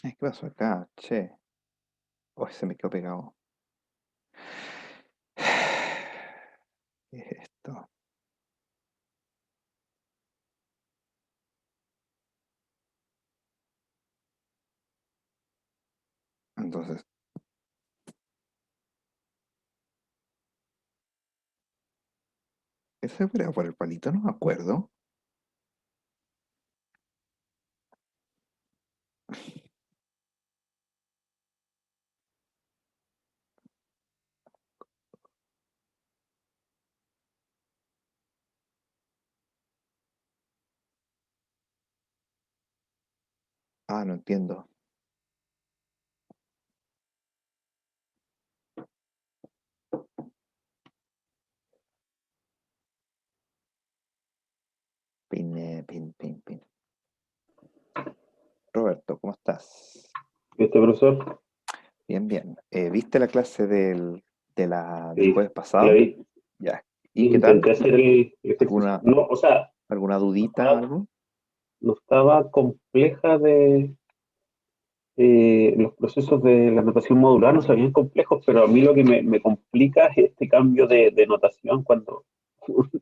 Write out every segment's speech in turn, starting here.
Ay, ¿qué pasó acá? Che. Oh, se me quedó pegado. ¿Qué es esto? Entonces, ¿ese era por el palito? No me acuerdo. Ah, no entiendo. Pin, pin, pin, pin. Roberto, ¿cómo estás? Este profesor, Bien, bien. ¿Viste la clase del sí, jueves sí la pasado? vi. Ya. ¿Y qué tal? Intenté hacer el ejercicio. ¿Alguna, No, o sea, alguna dudita, estaba- algo? no estaba compleja de los procesos de la notación modular, no se veían complejos, pero a mí lo que me complica es este cambio de notación cuando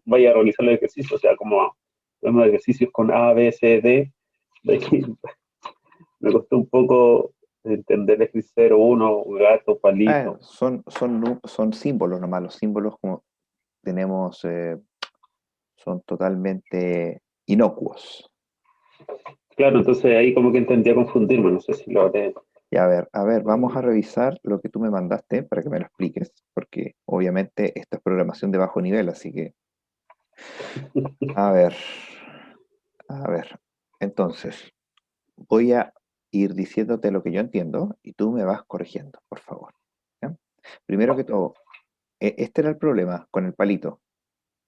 vaya a realizar el ejercicio. O sea, como tenemos ejercicios con A, B, C, D, de aquí me costó un poco entender el 0, 1, gato, palito. Son símbolos nomás. Los símbolos como tenemos son totalmente inocuos. Claro, entonces ahí como que intenté confundirme, no sé si lo haré. Y a ver, vamos a revisar lo que tú me mandaste para que me lo expliques, porque obviamente esto es programación de bajo nivel, así que, a ver, a ver. Entonces, voy a ir diciéndote lo que yo entiendo y tú me vas corrigiendo, por favor. ¿Ya? Primero que todo, este era el problema con el palito.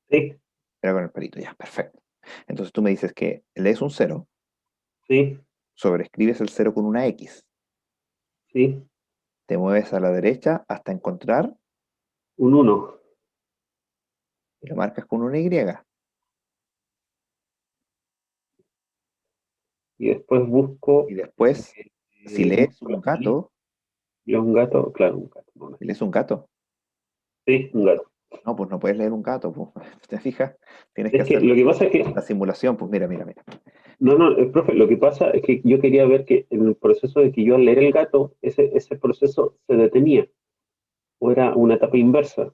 Sí, Era con el palito, ya, perfecto. Entonces tú me dices que lees un cero, sí, sobreescribes el cero con una X, sí, te mueves a la derecha hasta encontrar un uno. y lo marcas con una Y. Y después busco Y después, si lees busco un la palita gato, y un gato, claro, un gato. No, si lees un gato, sí, un gato. no, pues no puedes leer un gato, pues. ¿Te fijas? Tienes que Es que hacer lo que pasa es que, la simulación, pues mira, mira, mira. no, no, profe, lo que pasa es que yo quería ver que en el proceso de que yo al leer el gato, ese proceso se detenía, o era una etapa inversa.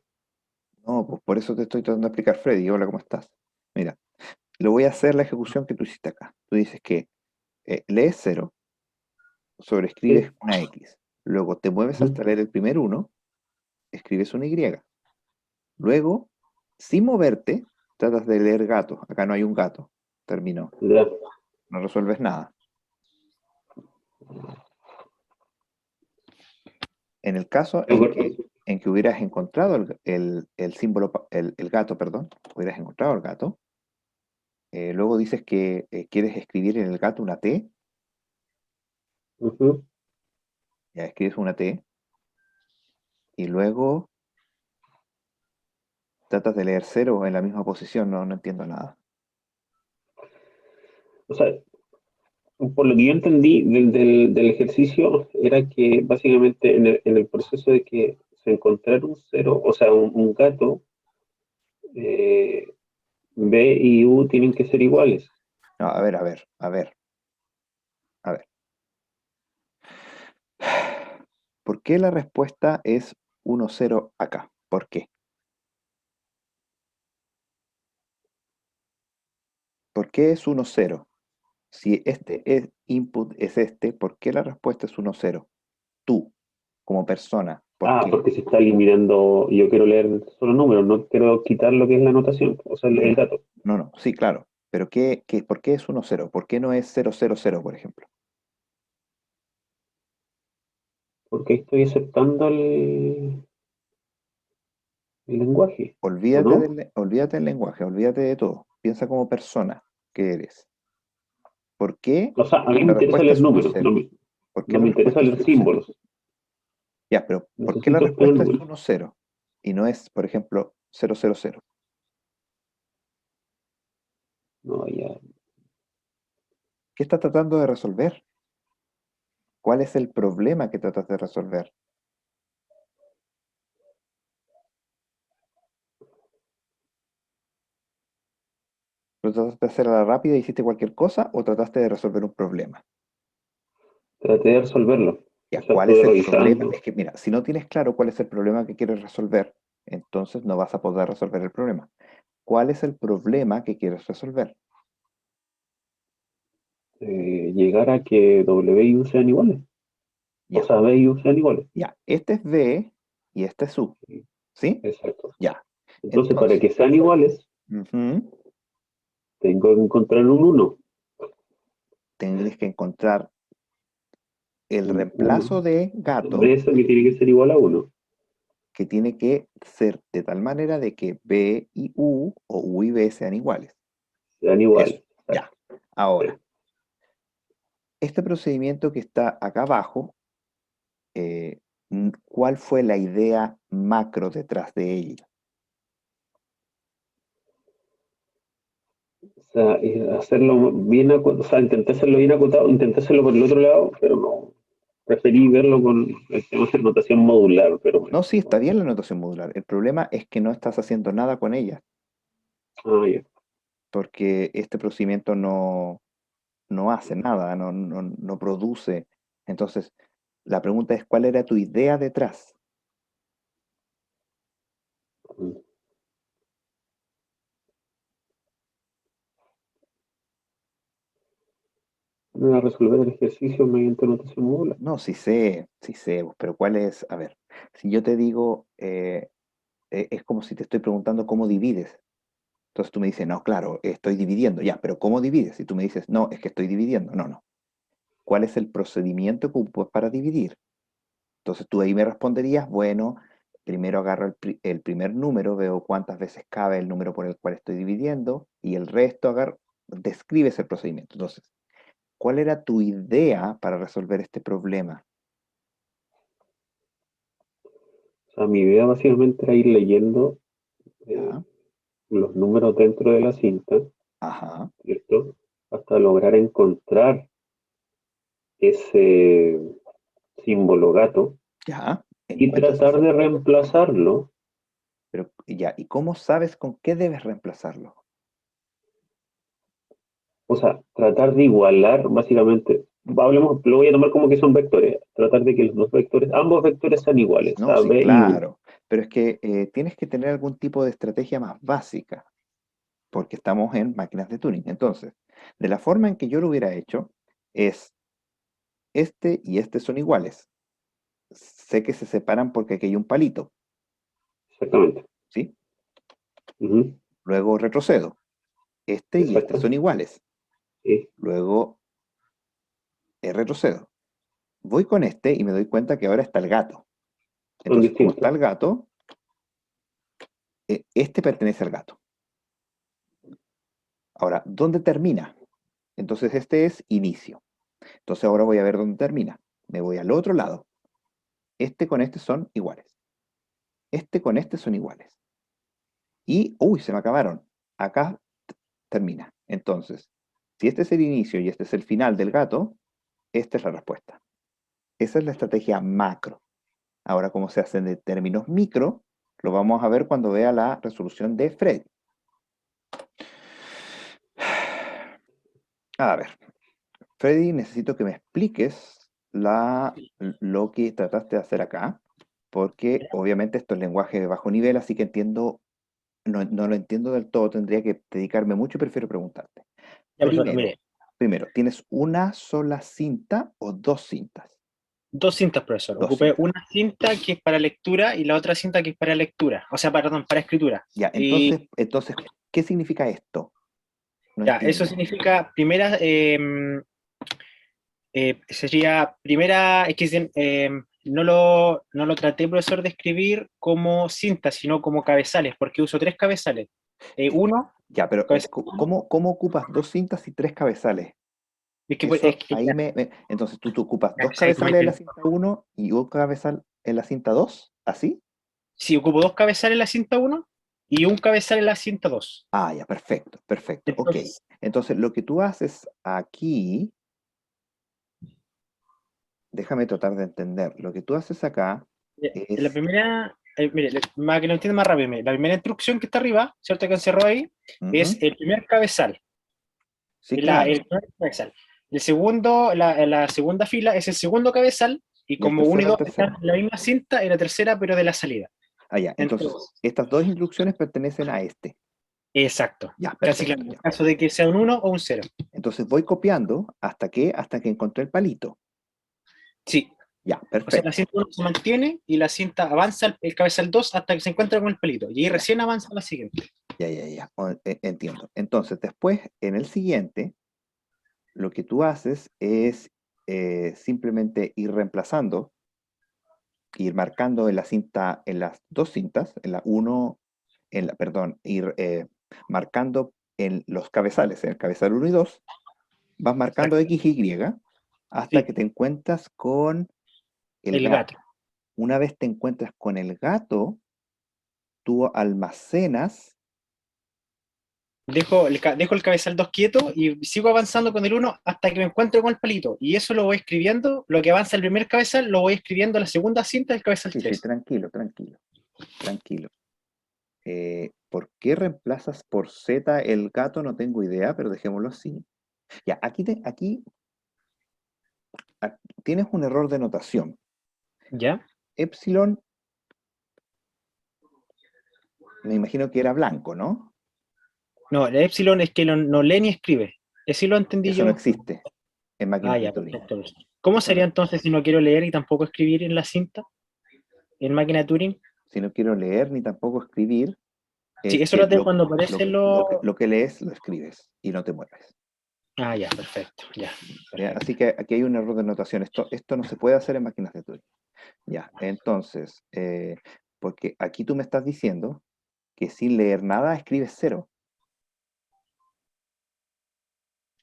No, pues por eso te estoy tratando de explicar, Freddy. Hola, ¿cómo estás? Mira, lo voy a hacer la ejecución que tú hiciste acá. Tú dices que lees cero, sobreescribes Sí, una X, luego te mueves ujú, hasta leer el primer uno, escribes una Y. Luego, sin moverte, tratas de leer gato. Acá no hay un gato. Terminó. ya, No resuelves nada. En el caso de acuerdo. en que hubieras encontrado el símbolo, el gato, perdón, hubieras encontrado el gato, luego dices que quieres escribir en el gato una T, Ujú. ya escribes una T, y luego tratas de leer cero en la misma posición, no, no entiendo nada. O sea, por lo que yo entendí del ejercicio, era que básicamente en el proceso de que se encontrara un cero, o sea, un gato, eh, B y U tienen que ser iguales. No, a ver, a ver, a ver, a ver. ¿Por qué la respuesta es 1-0 acá? ¿Por qué? ¿Por qué es 1-0? Si este es input es este, ¿por qué la respuesta es 1-0? Tú, como persona, ¿por Ah, qué? porque se está eliminando, y yo quiero leer solo números, no quiero quitar lo que es la anotación, o sea, el No, dato. no, no, sí, claro. Pero ¿por qué es 1-0? ¿Por qué no es 0-0-0, por ejemplo? Porque estoy aceptando el lenguaje, ¿o Olvídate no? olvídate del lenguaje, olvídate de todo. Piensa como persona que eres. ¿Por qué O sea, a mí me la interesa respuesta leer es números, 1-0? ¿Por qué no la me interesa respuesta es leer 1-0? símbolos, Ya, pero ¿por qué la necesito puro respuesta es número. 1-0? Y no es, por ejemplo, 0-0-0. No, ya. ¿Qué está tratando de resolver? ¿Cuál es el problema que tratas de resolver? ¿Lo trataste de hacer a la rápida y hiciste cualquier cosa o trataste de resolver un problema? Traté de resolverlo. O Ya, sea, ¿cuál es estuve el problema? revisando. Es que, mira, si no tienes claro cuál es el problema que quieres resolver, entonces no vas a poder resolver el problema. ¿Cuál es el problema que quieres resolver? Llegar a que W y U sean iguales. O Ya, sea, B y U sean iguales. ya. Este es B y este es U, Sí, ¿sí? exacto. Ya. Entonces, para Entonces, que sean iguales, ujú, tengo que encontrar un uno. tendrías que encontrar el Un uno reemplazo de sobre gato eso que tiene que ser igual a uno. que tiene que ser de tal manera de que B y U o U y B sean iguales. Sean Eso, iguales. ya. Exacto. Ahora, Sí. este procedimiento que está acá abajo, ¿cuál fue la idea macro detrás de ella? O sea, hacerlo bien acotado. O sea, intenté hacerlo bien acotado, intenté hacerlo por el otro lado, pero no. Preferí verlo con el tema de notación modular, pero No, sí, está no. bien la notación modular. El problema es que no estás haciendo nada con ella, Ah, ya. porque este procedimiento no hace nada, no produce. Entonces, la pregunta es, ¿cuál era tu idea detrás? Mm. A resolver el ejercicio mediante notación modular. No, sí sé, pero ¿cuál es? A ver, si yo te digo, es como si te estoy preguntando cómo divides. Entonces tú me dices, no, claro, estoy dividiendo, ya, pero ¿cómo divides? Y tú me dices, no, es que estoy dividiendo. No, no. ¿Cuál es el procedimiento que ocupas para dividir? Entonces tú ahí me responderías, bueno, primero agarro el primer número, veo cuántas veces cabe el número por el cual estoy dividiendo y el resto describes el procedimiento. Entonces, ¿cuál era tu idea para resolver este problema? O sea, mi idea básicamente era ir leyendo eh, ¿Ya? los números dentro de la cinta, Ajá, ¿cierto? Hasta lograr encontrar ese símbolo gato ya. y Encuentras tratar ese. de reemplazarlo. Pero ya, ¿y cómo sabes con qué debes reemplazarlo? O sea, tratar de igualar, básicamente, hablemos, lo voy a tomar como que son vectores, tratar de que los dos vectores, ambos vectores sean iguales, o No, sea, sí, B y U. claro. Pero es que tienes que tener algún tipo de estrategia más básica, porque estamos en máquinas de Turing. Entonces, de la forma en que yo lo hubiera hecho, es este y este son iguales. Sé que se separan porque aquí hay un palito, Exactamente. ¿sí? Ujú. Luego retrocedo. Este y este Exacto. son iguales. Sí. Luego retrocedo. Voy con este y me doy cuenta que ahora está el gato. Son Entonces, como está distintos. el gato, este pertenece al gato. Ahora, ¿dónde termina? Entonces, este es inicio. Entonces, ahora voy a ver dónde termina. Me voy al otro lado. Este con este son iguales. Este con este son iguales. Y, uy, se me acabaron. Acá termina. Entonces, si este es el inicio y este es el final del gato, esta es la respuesta. Esa es la estrategia macro. Ahora, cómo se hace en términos micro, lo vamos a ver cuando vea la resolución de Freddy. A ver, Freddy, necesito que me expliques lo que trataste de hacer acá, porque obviamente esto es lenguaje de bajo nivel, así que no lo entiendo del todo, tendría que dedicarme mucho y prefiero preguntarte. Ya, profesor, Primero, mire, ¿tienes una sola cinta o dos cintas? dos cintas, profesor. Dos Ocupé cintas. una cinta que es para lectura y la otra cinta que es para lectura. O sea, perdón, para escritura. Ya, Y ¿qué significa esto? No ya, eso entiendo. significa primera, sería primera, es que no lo traté, profesor, de escribir como cinta, sino como cabezales, porque uso tres cabezales. Eh, Uno, ya, pero cabezal uno, ¿cómo ocupas dos cintas y tres cabezales? es que, Eso ahí entonces tú ocupas ya, dos cabezales en la exactamente. cinta uno y un cabezal en la cinta 2, ¿así? Sí, ocupo dos cabezales en la cinta uno y un cabezal en la cinta 2. Ah, ya, perfecto, perfecto, ok. Entonces, Entonces lo que tú haces aquí déjame tratar de entender. Lo que tú haces acá La es... primera, mire, para que lo entienda más rápido, mire, la primera instrucción que está arriba, ¿cierto? Que encerró ahí, Ujú. es el primer cabezal. Sí, El claro. primer cabezal. El segundo, la segunda fila es el segundo cabezal, y Y el como uno y tercero al dos están tercero. en la misma cinta, y la tercera, pero de la salida. Ah, ya. Entonces, Entonces, estas dos instrucciones pertenecen a este. exacto. Ya, Casi perfecto. claro, en Ya. caso de que sea un uno o un cero. Entonces voy copiando hasta que encontré el palito. Sí. Ya, O sea, la perfecto. cinta 1 se mantiene y la cinta avanza el cabezal 2 hasta que se encuentra con el pelito. Y ahí Ya, recién avanza a la siguiente. ya. Entiendo. Entonces, después, en el siguiente, lo que tú haces es simplemente ir reemplazando, ir marcando en la cinta, en las dos cintas, en la uno, perdón, ir marcando en los cabezales, en el cabezal 1 y 2, vas marcando Exacto. X, Y, hasta Sí, que te encuentras con el el gato. gato. Una vez te encuentras con el gato, tú almacenas, Dejo el cabezal 2 quieto y sigo avanzando con el uno hasta que me encuentro con el palito. Y eso lo voy escribiendo, lo que avanza el primer cabezal, lo voy escribiendo en la segunda cinta del cabezal sí, 3. tranquilo. ¿Por qué reemplazas por Z el gato? No tengo idea, pero dejémoslo así. Ya, tienes un error de notación. ¿Ya? Epsilon, me imagino que era blanco, ¿no? No, el epsilon es que no lee ni escribe. ¿Ese lo entendí Eso no yo? existe en Ah, máquinas de ya, Turing. perfecto. ¿Cómo Eso no, sería entonces si no quiero leer y tampoco escribir en la cinta, en máquina de Turing? si no quiero leer ni tampoco escribir, Sí, es eso que lo tengo cuando aparece lo que lees lo escribes y no te mueves. Ah, ya, perfecto, ya, ¿Ya? perfecto. Así que aquí hay un error de notación. Esto no se puede hacer en máquinas de Turing. Ya, entonces, porque aquí tú me estás diciendo que sin leer nada escribes cero.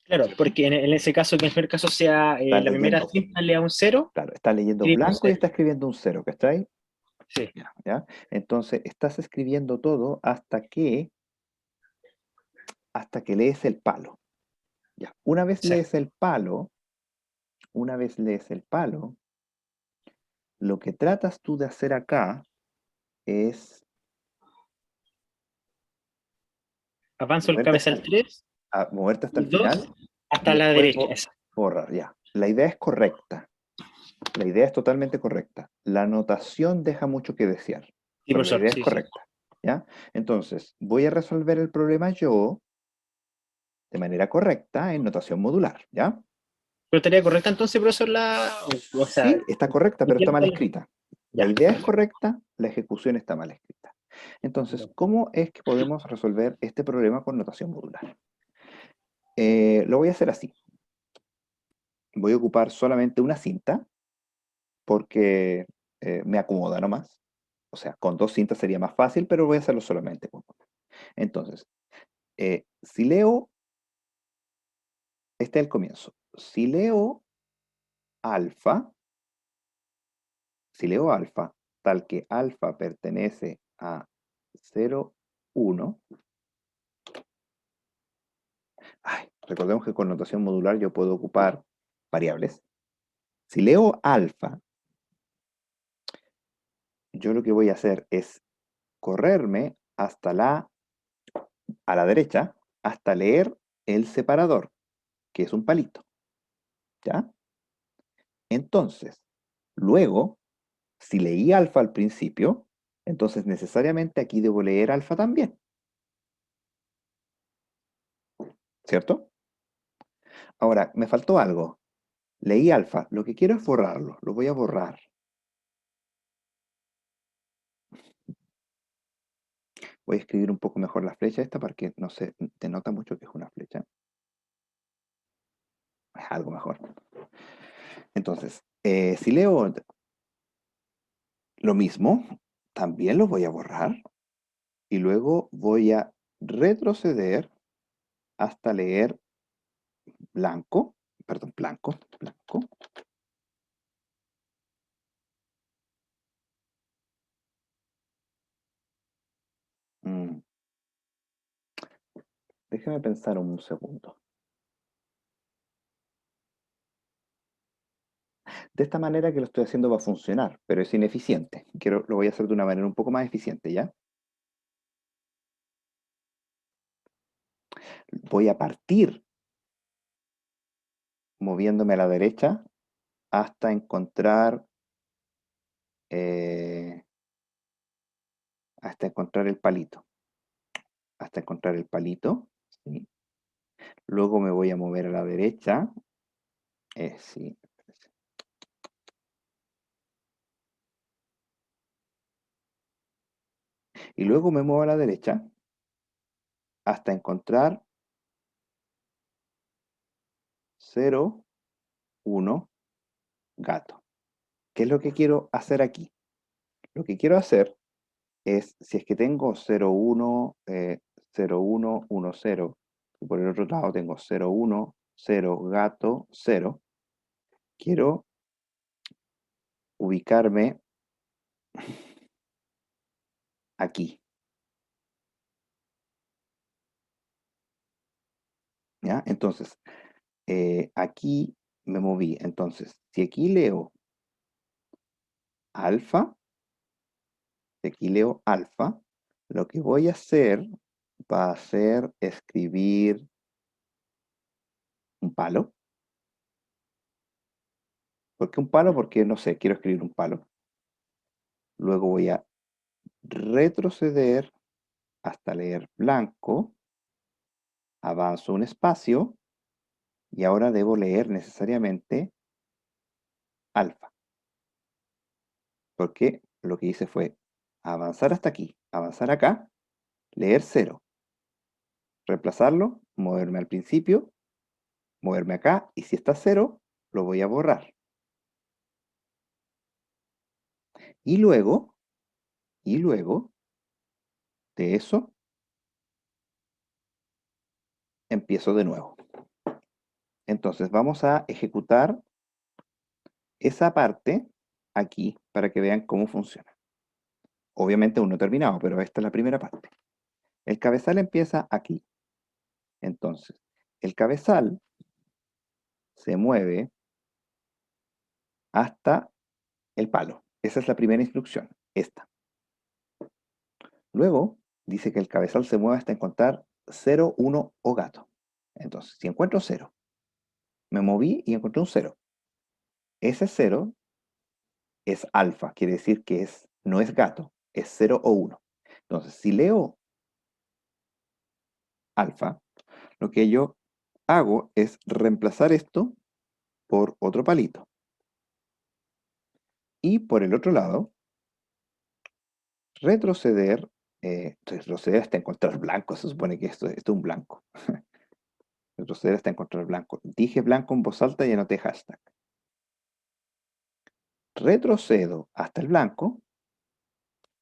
Claro, ¿Cierto? porque en ese caso, que en el primer caso sea Estás la primera leyendo, cinta lea un cero, claro, estás leyendo escribe un blanco y cero. estás escribiendo un cero, ¿cachai? Sí, ¿Ya? Entonces, estás escribiendo todo hasta que lees el palo. Ya. exacto. Una vez lees el palo, lo que tratas tú de hacer acá es Avanzo el moverte cabezal 3 moverte hasta el y 2 final hasta y la después derecha. Esa. borrar, ya. La idea es correcta. La idea es totalmente correcta. La notación deja mucho que desear, Sí, pero la profesor, idea es sí, sí. correcta, ¿ya? Entonces, voy a resolver el problema yo de manera correcta en notación modular, ¿ya? Pero estaría correcta entonces, profesor, o sea, Sí, está correcta, pero está mal entiendo escrita. La ya, idea es correcta, la ejecución está mal escrita. Entonces, ¿cómo es que podemos resolver este problema con notación modular? Lo voy a hacer así. Voy a ocupar solamente una cinta porque me acomoda nomás. O sea, con dos cintas sería más fácil, pero voy a hacerlo solamente con una. Entonces, si leo, este es el comienzo. Alfa, si leo alfa, tal que alfa pertenece a 0, 1, recordemos que con notación modular yo puedo ocupar variables. Si leo alfa, yo lo que voy a hacer es correrme a la derecha, hasta leer el separador, que es un palito, ¿ya? Entonces, luego, si leí alfa al principio, entonces necesariamente aquí debo leer alfa también, ¿cierto? Ahora, me faltó algo. Leí alfa, lo que quiero es borrarlo, lo voy a borrar. Voy a escribir un poco mejor la flecha esta porque no se denota mucho que es una flecha. Es algo mejor. Entonces, si leo lo mismo, también lo voy a borrar y luego voy a retroceder hasta leer blanco, perdón, blanco. Mm, Déjame pensar un segundo. De esta manera que lo estoy haciendo va a funcionar, pero es ineficiente. Lo voy a hacer de una manera un poco más eficiente, ¿ya? Voy a partir moviéndome a la derecha hasta encontrar eh, el palito. Hasta encontrar el palito, ¿sí? Luego me voy a mover a la derecha. Sí. Y luego me muevo a la derecha hasta encontrar 0, 1, gato. ¿Qué es lo que quiero hacer aquí? Lo que quiero hacer es, si es que tengo 0, 1, 0, 1, 1, 0, y por el otro lado tengo 0, 1, 0, gato, 0, quiero ubicarme aquí, ¿ya? Entonces, aquí me moví. Entonces, si aquí leo alfa, si aquí leo alfa, lo que voy a hacer va a ser escribir un palo. ¿Por qué un palo? Porque, no sé, quiero escribir un palo. Luego voy a retroceder hasta leer blanco, avanzo un espacio y ahora debo leer necesariamente alfa. Porque lo que hice fue avanzar hasta aquí, avanzar acá, leer 0, reemplazarlo, moverme al principio, moverme acá y si está 0, lo voy a borrar. Y luego de eso, empiezo de nuevo. Entonces vamos a ejecutar esa parte aquí para que vean cómo funciona. Obviamente aún no he terminado, pero esta es la primera parte. El cabezal empieza aquí. Entonces, el cabezal se mueve hasta el palo. Esa es la primera instrucción, esta. Luego, dice que el cabezal se mueve hasta encontrar 0, 1 o gato. Entonces, si encuentro 0, me moví y encontré un 0. Ese 0 es alfa, quiere decir que no es gato, es 0 o 1. Entonces, si leo alfa, lo que yo hago es reemplazar esto por otro palito. Y por el otro lado, retroceder, retroceder hasta encontrar blanco, se supone que esto es un blanco. Retroceder hasta encontrar blanco. Dije blanco en voz alta y anoté hashtag. Retrocedo hasta el blanco,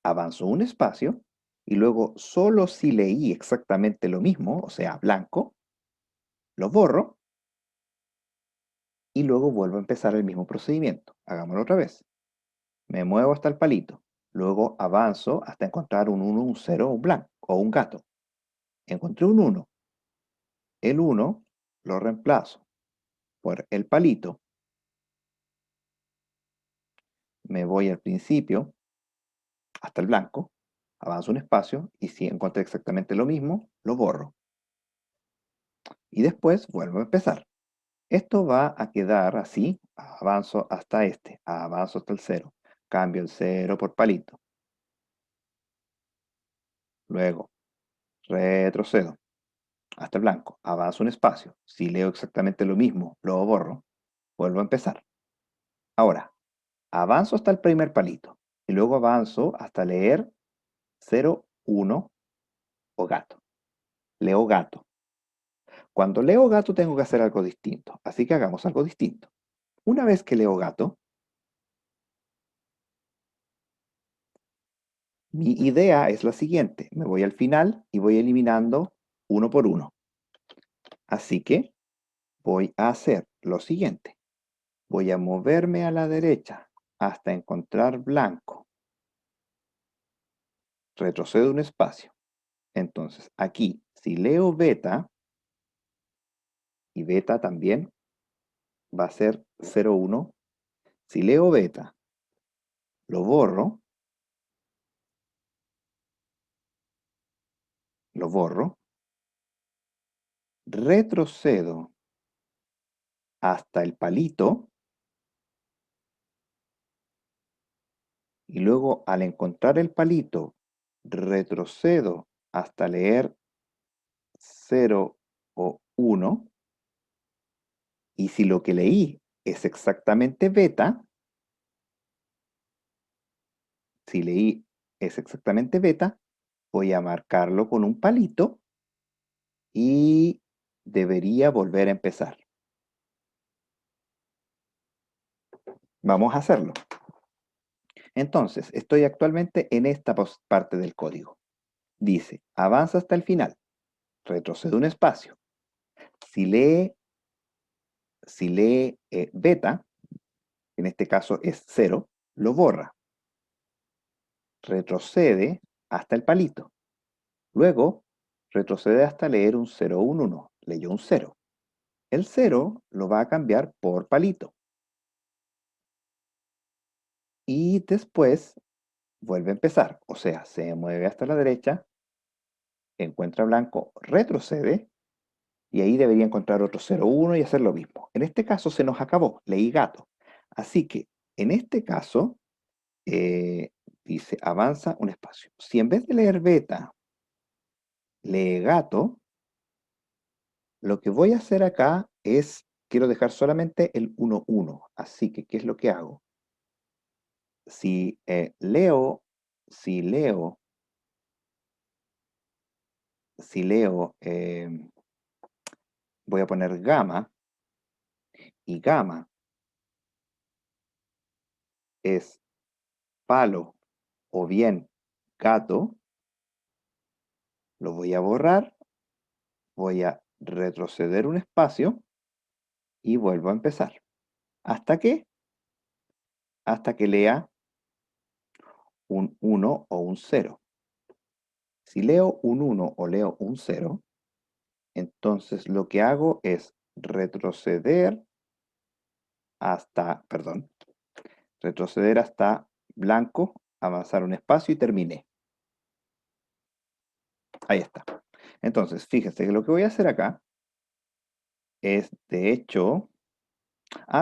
avanzo un espacio, y luego solo si leí exactamente lo mismo, o sea, blanco, lo borro, y luego vuelvo a empezar el mismo procedimiento. Hagámoslo otra vez. Me muevo hasta el palito, luego avanzo hasta encontrar un 1, un 0, un blanco, o un gato. Encontré un 1. El 1 lo reemplazo por el palito, me voy al principio hasta el blanco, avanzo un espacio y si encontré exactamente lo mismo, lo borro. Y después vuelvo a empezar. Esto va a quedar así, avanzo hasta avanzo hasta el 0, cambio el 0 por palito. Luego retrocedo hasta el blanco, avanzo un espacio. Si leo exactamente lo mismo, lo borro, vuelvo a empezar. Ahora, avanzo hasta el primer palito y luego avanzo hasta leer 0, 1 o gato. Leo gato. Cuando leo gato tengo que hacer algo distinto, así que hagamos algo distinto. Una vez que leo gato, mi idea es la siguiente. Me voy al final y voy eliminando uno por uno. Así que voy a hacer lo siguiente. Voy a moverme a la derecha hasta encontrar blanco. Retrocedo un espacio. Entonces, aquí, si leo beta, y beta también va a ser 0, 1. Si leo beta, lo borro, retrocedo hasta el palito, y luego al encontrar el palito, retrocedo hasta leer 0 o 1, y si lo que leí es exactamente beta, si leí es exactamente beta, voy a marcarlo con un palito y debería volver a empezar. Vamos a hacerlo. Entonces, estoy actualmente en esta parte del código. Dice, avanza hasta el final, retrocede un espacio. Si lee beta, en este caso es 0, lo borra. Retrocede hasta el palito. Luego, retrocede hasta leer un 0 o un 1. Leyó un 0. El 0 lo va a cambiar por palito. Y después vuelve a empezar. O sea, se mueve hasta la derecha, encuentra blanco, retrocede, y ahí debería encontrar otro 0, 1 y hacer lo mismo. En este caso se nos acabó, leí gato. Así que, en este caso, dice avanza un espacio. Si en vez de leer beta, lee gato, lo que voy a hacer acá es, quiero dejar solamente el 1, 1. Así que, ¿qué es lo que hago? Si leo, si leo, si leo, voy a poner gamma, y gamma es palo o bien gato, lo voy a borrar, voy a retroceder un espacio y vuelvo a empezar. ¿Hasta qué? Hasta que lea un 1 o un 0. Si leo un 1 o leo un 0, entonces lo que hago es retroceder hasta blanco, avanzar un espacio y terminé. Ahí está. Entonces, fíjense que lo que voy a hacer acá es, de hecho,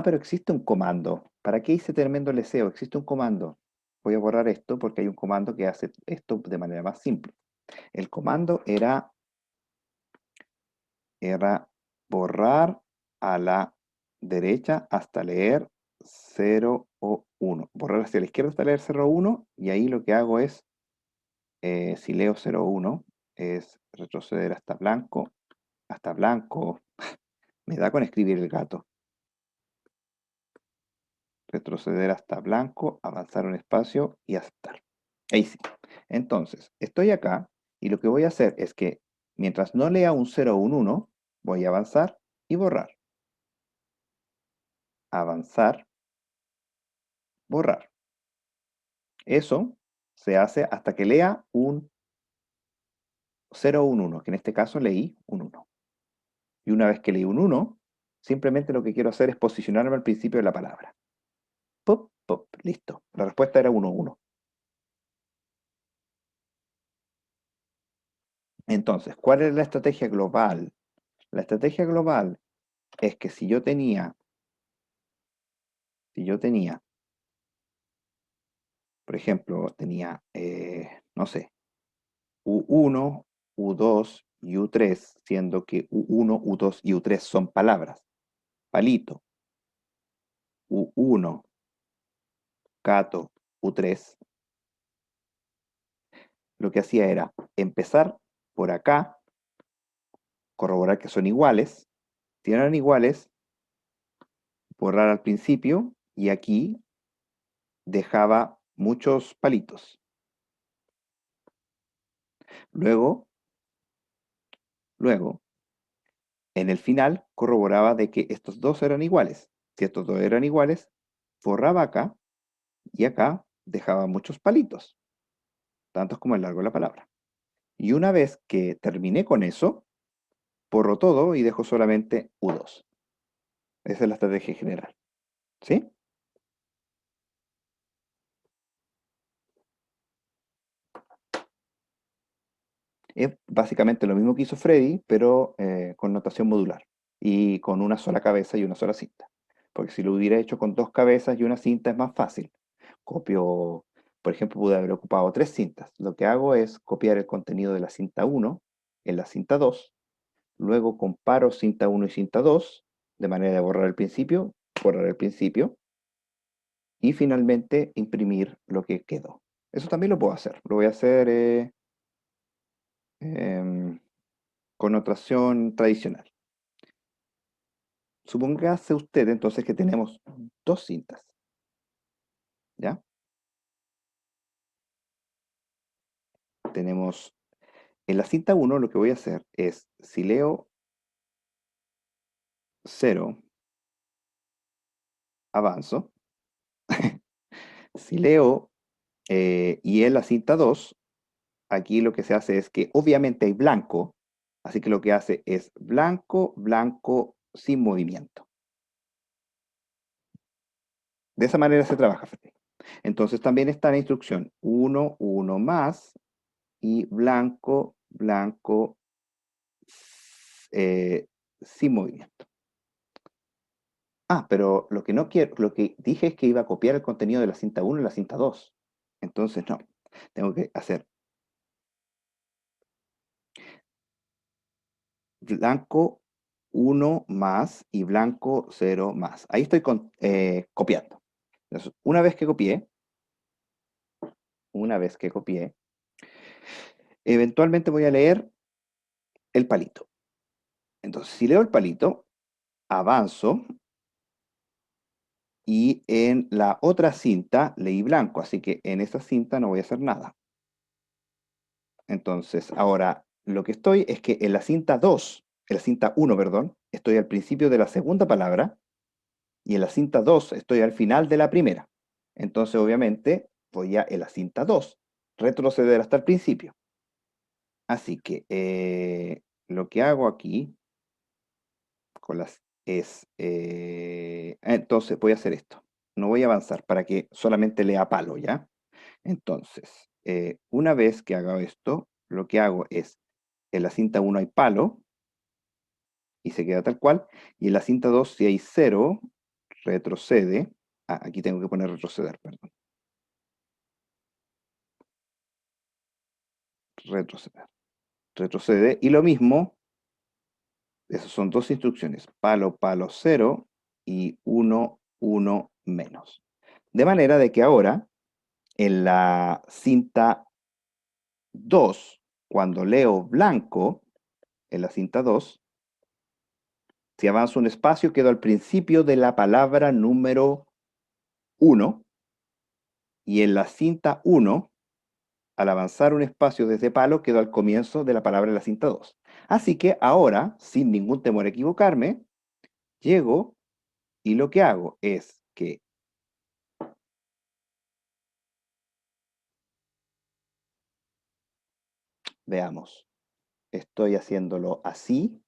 pero existe un comando. ¿Para qué hice tremendo leseo? Existe un comando. Voy a borrar esto porque hay un comando que hace esto de manera más simple. El comando era borrar a la derecha hasta leer 0 o 1. Borrar hacia la izquierda hasta leer 0 o 1, y ahí lo que hago es, si leo 0 o 1, es retroceder hasta blanco, me da con escribir el gato. Retroceder hasta blanco, avanzar un espacio y aceptar. Ahí sí. Entonces, estoy acá y lo que voy a hacer es que mientras no lea un 0 o un 1, voy a avanzar y borrar. Avanzar, borrar. Eso se hace hasta que lea un 0 o un 1, que en este caso leí un 1. Y una vez que leí un 1, simplemente lo que quiero hacer es posicionarme al principio de la palabra. Pop, pop, listo. La respuesta era 1, 1. Entonces, ¿cuál es la estrategia global? La estrategia global es que si yo tenía, por ejemplo, tenía, no sé, U1, U2 y U3, siendo que U1, U2 y U3 son palabras. Palito, U1, gato, U3. Lo que hacía era empezar por acá, corroborar que son iguales. Si eran iguales, borrar al principio y aquí dejaba muchos palitos. Luego, en el final corroboraba de que estos dos eran iguales. Si estos dos eran iguales, borraba acá y acá dejaba muchos palitos, tantos como el largo de la palabra. Y una vez que terminé con eso, borro todo y dejo solamente U2. Esa es la estrategia general. ¿Sí? Es básicamente lo mismo que hizo Freddy, pero con notación modular y con una sola cabeza y una sola cinta. Porque si lo hubiera hecho con dos cabezas y una cinta es más fácil. Copio, por ejemplo, pude haber ocupado tres cintas. Lo que hago es copiar el contenido de la cinta 1 en la cinta 2, luego comparo cinta 1 y cinta 2, de manera de borrar el principio, y finalmente imprimir lo que quedó. Eso también lo puedo hacer. Lo voy a hacer em, con notación tradicional. Supóngase usted entonces que tenemos dos cintas, ¿ya? Tenemos, en la cinta 1 lo que voy a hacer es, si leo 0, avanzo. Si leo y en la cinta 2, aquí lo que se hace es que obviamente hay blanco, así que lo que hace es blanco, blanco, sin movimiento. De esa manera se trabaja, Freddy. Entonces también está la instrucción 1, 1 más y blanco, blanco, sin movimiento. Ah, pero lo que no quiero, lo que dije es que iba a copiar el contenido de la cinta 1 en la cinta 2. Entonces no, tengo que hacer blanco 1 más y blanco 0 más. Ahí estoy copiando. Entonces, una vez que copié, eventualmente voy a leer el palito. Entonces, si leo el palito, avanzo y en la otra cinta leí blanco, así que en esta cinta no voy a hacer nada. Entonces, ahora lo que estoy es que en la cinta 2, en la cinta 1, perdón, estoy al principio de la segunda palabra y en la cinta 2 estoy al final de la primera. Entonces, obviamente, voy a en la cinta 2, retroceder hasta el principio. Así que lo que hago aquí con las es, entonces voy a hacer esto. No voy a avanzar para que solamente lea palo, ¿ya? Entonces, una vez que haga esto, lo que hago es, en la cinta 1 hay palo, y se queda tal cual, y en la cinta 2, si hay 0, retrocede. Ah, aquí tengo que poner retroceder, perdón. Retroceder. Retrocede, y lo mismo, esas son dos instrucciones, palo, palo, 0, y 1, 1 menos. De manera de que ahora, en la cinta 2, cuando leo blanco, en la cinta 2, si avanzo un espacio, quedo al principio de la palabra número 1, y en la cinta 1, al avanzar un espacio desde palo, quedo al comienzo de la palabra en la cinta 2. Así que ahora, sin ningún temor a equivocarme, llego y lo que hago es que veamos, estoy haciéndolo así,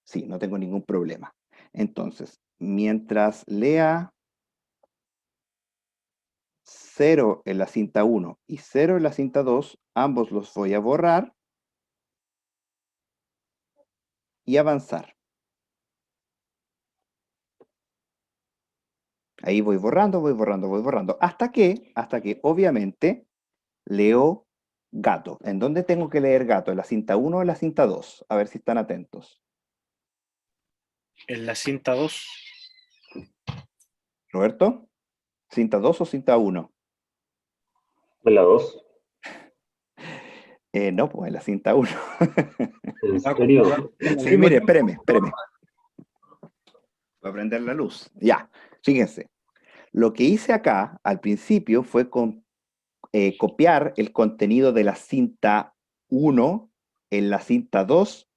sí, no tengo ningún problema. Entonces, mientras lea 0 en la cinta 1 y 0 en la cinta 2, ambos los voy a borrar y avanzar. Ahí voy borrando, voy borrando, voy borrando. Hasta que obviamente leo gato. ¿En dónde tengo que leer gato? ¿En la cinta 1 o en la cinta 2? A ver si están atentos. En la cinta 2. ¿Roberto? ¿Cinta 2 o cinta 1? En la 2. No, pues en la cinta 1. ¿En serio? Sí, mire, espéreme. Voy a prender la luz. Ya, fíjense. Lo que hice acá al principio fue copiar el contenido de la cinta 1 en la cinta 2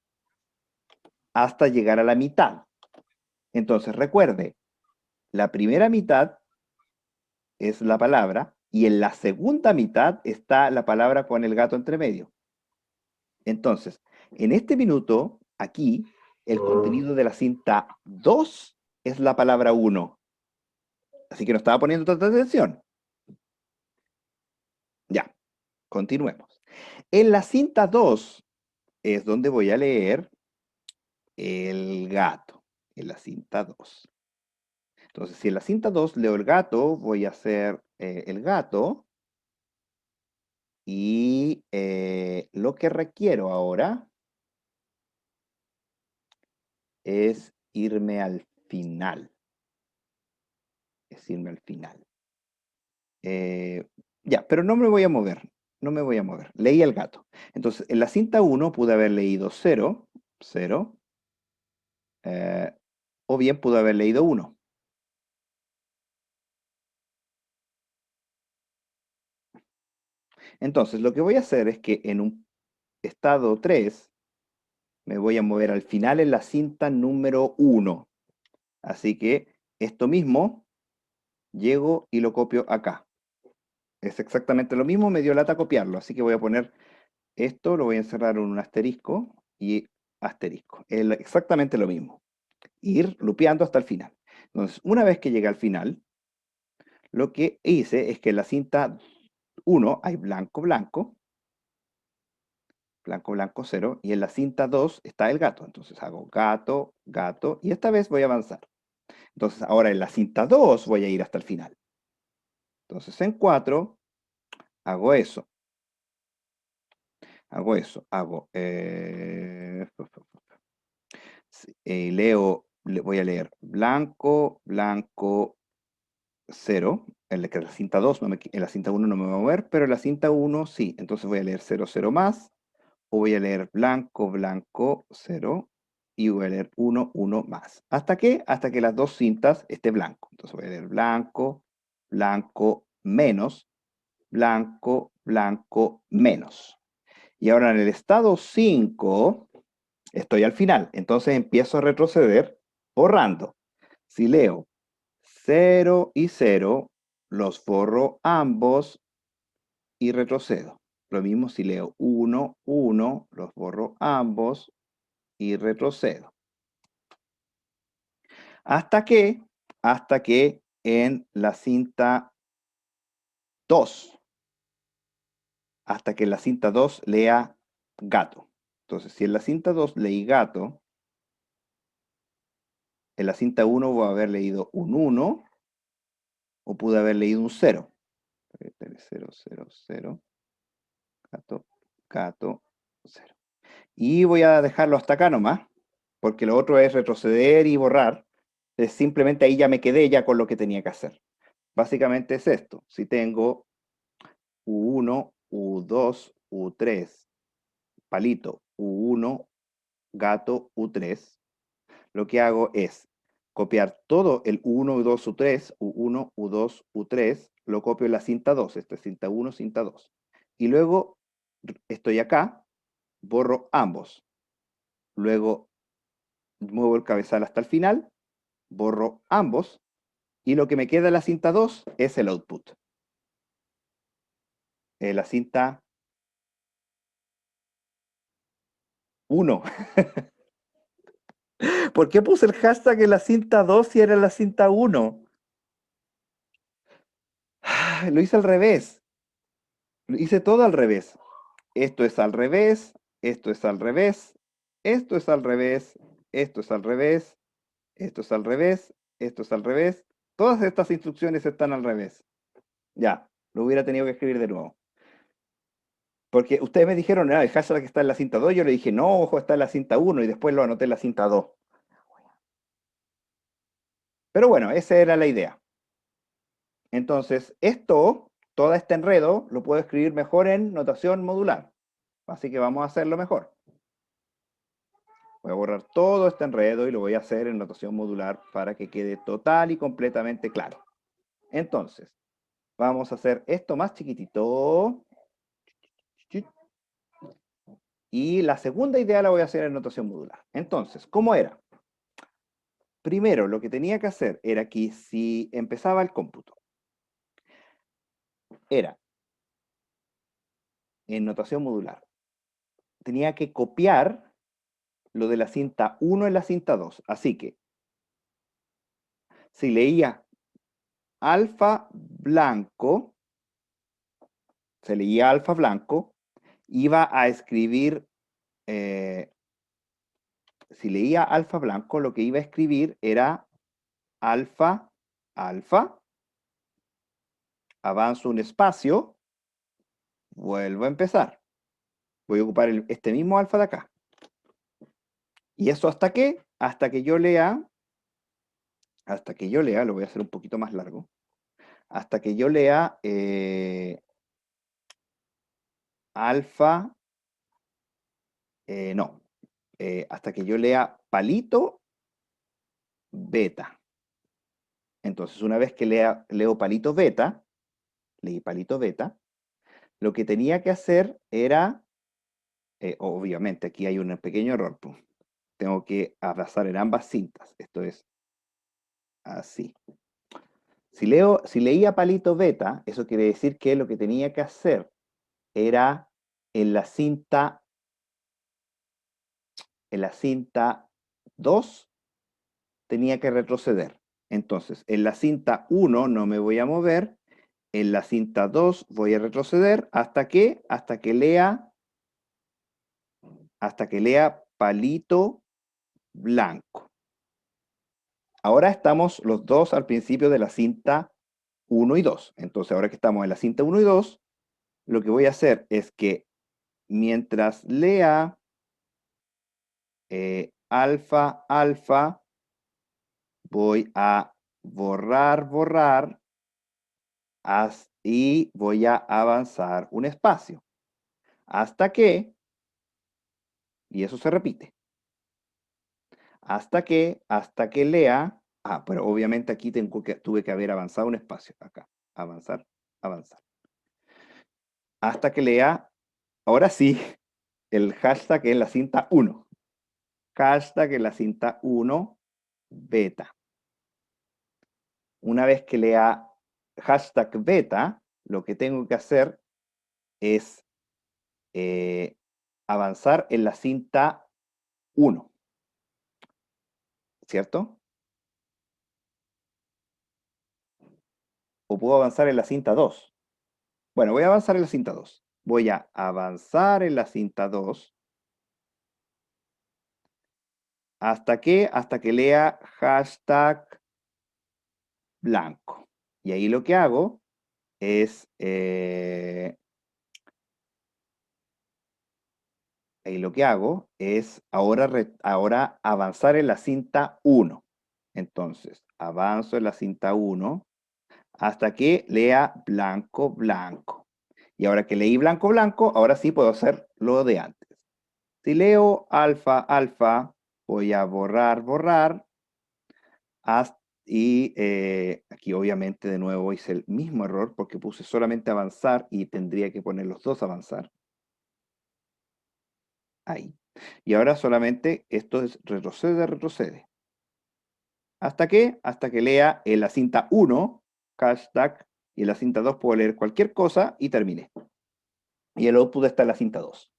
hasta llegar a la mitad. Entonces, recuerde, la primera mitad es la palabra y en la segunda mitad está la palabra con el gato entre medio. Entonces, en este minuto, aquí, el contenido de la cinta 2 es la palabra 1. Así que no estaba poniendo tanta atención. Ya, continuemos. En la cinta 2, es donde voy a leer el gato, en la cinta 2. Entonces, si en la cinta 2 leo el gato, voy a hacer el gato. Y lo que requiero ahora es irme al final. Es irme al final. Ya, pero no me voy a mover. No me voy a mover. Leí el gato. Entonces, en la cinta 1 pude haber leído 0, 0, o bien pude haber leído 1. Entonces, lo que voy a hacer es que en un estado 3 me voy a mover al final en la cinta número 1. Así que esto mismo llego y lo copio acá. Es exactamente lo mismo, me dio lata copiarlo, así que voy a poner esto, lo voy a encerrar en un asterisco y asterisco. Es exactamente lo mismo. Ir lupeando hasta el final. Entonces, una vez que llegué al final, lo que hice es que en la cinta 1 hay blanco, blanco, blanco, blanco, 0, y en la cinta 2 está el gato. Entonces hago gato, gato, y esta vez voy a avanzar. Entonces, ahora en la cinta 2 voy a ir hasta el final. Entonces, en 4 hago eso. Hago eso, hago... leo, voy a leer blanco, blanco, 0. En la cinta 2, en la cinta 1 no me voy a mover, pero en la cinta 1 sí. Entonces voy a leer 0, 0 más, o voy a leer blanco, blanco, 0, y voy a leer 1, 1 más. ¿Hasta qué? Hasta que las dos cintas esté blanco. Entonces voy a leer blanco, blanco, menos, blanco, blanco, menos. Y ahora en el estado 5, estoy al final. Entonces empiezo a retroceder borrando. Si leo 0 y 0, los borro ambos y retrocedo. Lo mismo si leo 1, 1, los borro ambos y retrocedo. Hasta que en la cinta 2, hasta que en la cinta 2 lea gato. Entonces, si en la cinta 2 leí gato, en la cinta 1 voy a haber leído un 1 o pude haber leído un 0. 0, 0, 0, gato, gato, 0. Y voy a dejarlo hasta acá nomás, porque lo otro es retroceder y borrar. Es simplemente ahí ya me quedé ya con lo que tenía que hacer. Básicamente es esto. Si tengo U1, U2, U3, palito, U1, gato, U3, lo que hago es copiar todo el U1, U2, U3, U1, U2, U3, lo copio en la cinta 2, esta es cinta 1, cinta 2. Y luego estoy acá, borro ambos. Luego muevo el cabezal hasta el final, borro ambos, y lo que me queda en la cinta 2 es el output. La cinta 1. ¿Por qué puse el hashtag en la cinta 2 si era en la cinta 1? Lo hice al revés. Lo hice todo al revés. Esto es al revés, esto es al revés, esto es al revés, esto es al revés, esto es al revés, esto es al revés. Todas estas instrucciones están al revés. Ya, lo hubiera tenido que escribir de nuevo. Porque ustedes me dijeron, el hashtag está en la cinta 2, yo le dije, no, ojo, está en la cinta 1 y después lo anoté en la cinta 2. Pero bueno, esa era la idea. Entonces, todo este enredo, lo puedo escribir mejor en notación modular. Así que vamos a hacerlo mejor. Voy a borrar todo este enredo y lo voy a hacer en notación modular para que quede total y completamente claro. Entonces, vamos a hacer esto más chiquitito. Y la segunda idea la voy a hacer en notación modular. Entonces, ¿cómo era? Primero, lo que tenía que hacer era que si empezaba el cómputo, era en notación modular, tenía que copiar lo de la cinta 1 en la cinta 2. Así que, si leía alfa blanco, se leía alfa blanco, iba a escribir si leía alfa blanco, lo que iba a escribir era alfa, alfa, avanzo un espacio, vuelvo a empezar. Voy a ocupar este mismo alfa de acá. ¿Y eso hasta qué? Hasta que yo lea, lo voy a hacer un poquito más largo, hasta que yo lea alfa, no, hasta que yo lea palito, beta. Entonces, una vez que leo palito beta, leí palito beta, lo que tenía que hacer era, obviamente aquí hay un pequeño error, pues. Tengo que abrazar en ambas cintas. Esto es así. Si leía palito beta, eso quiere decir que lo que tenía que hacer era en la cinta 2 tenía que retroceder. Entonces, en la cinta 1 no me voy a mover, en la cinta 2 voy a retroceder hasta que lea palito blanco. Ahora estamos los dos al principio de la cinta 1 y 2. Entonces, ahora que estamos en la cinta 1 y 2, lo que voy a hacer es que mientras lea alfa, alfa, voy a borrar y voy a avanzar un espacio. Hasta que, y eso se repite, hasta que lea, pero obviamente aquí tuve que haber avanzado un espacio, acá, avanzar, avanzar. Hasta que lea, ahora sí, el hashtag en la cinta 1. Hashtag en la cinta 1, beta. Una vez que lea hashtag beta, lo que tengo que hacer es avanzar en la cinta 1, ¿cierto? O puedo avanzar en la cinta 2. Bueno, voy a avanzar en la cinta 2. Voy a avanzar en la cinta 2. ¿Hasta qué? Hasta que lea hashtag blanco. Y ahí lo que hago es, ahora avanzar en la cinta 1. Entonces, avanzo en la cinta 1 hasta que lea blanco, blanco. Y ahora que leí blanco, blanco, ahora sí puedo hacer lo de antes. Si leo alfa, alfa, voy a borrar, y aquí obviamente de nuevo hice el mismo error porque puse solamente avanzar y tendría que poner los dos avanzar. Ahí. Y ahora solamente esto es retrocede, retrocede. ¿Hasta qué? Hasta que lea en la cinta 1, hashtag, y en la cinta 2 puedo leer cualquier cosa y terminé. Y el output está en la cinta 2.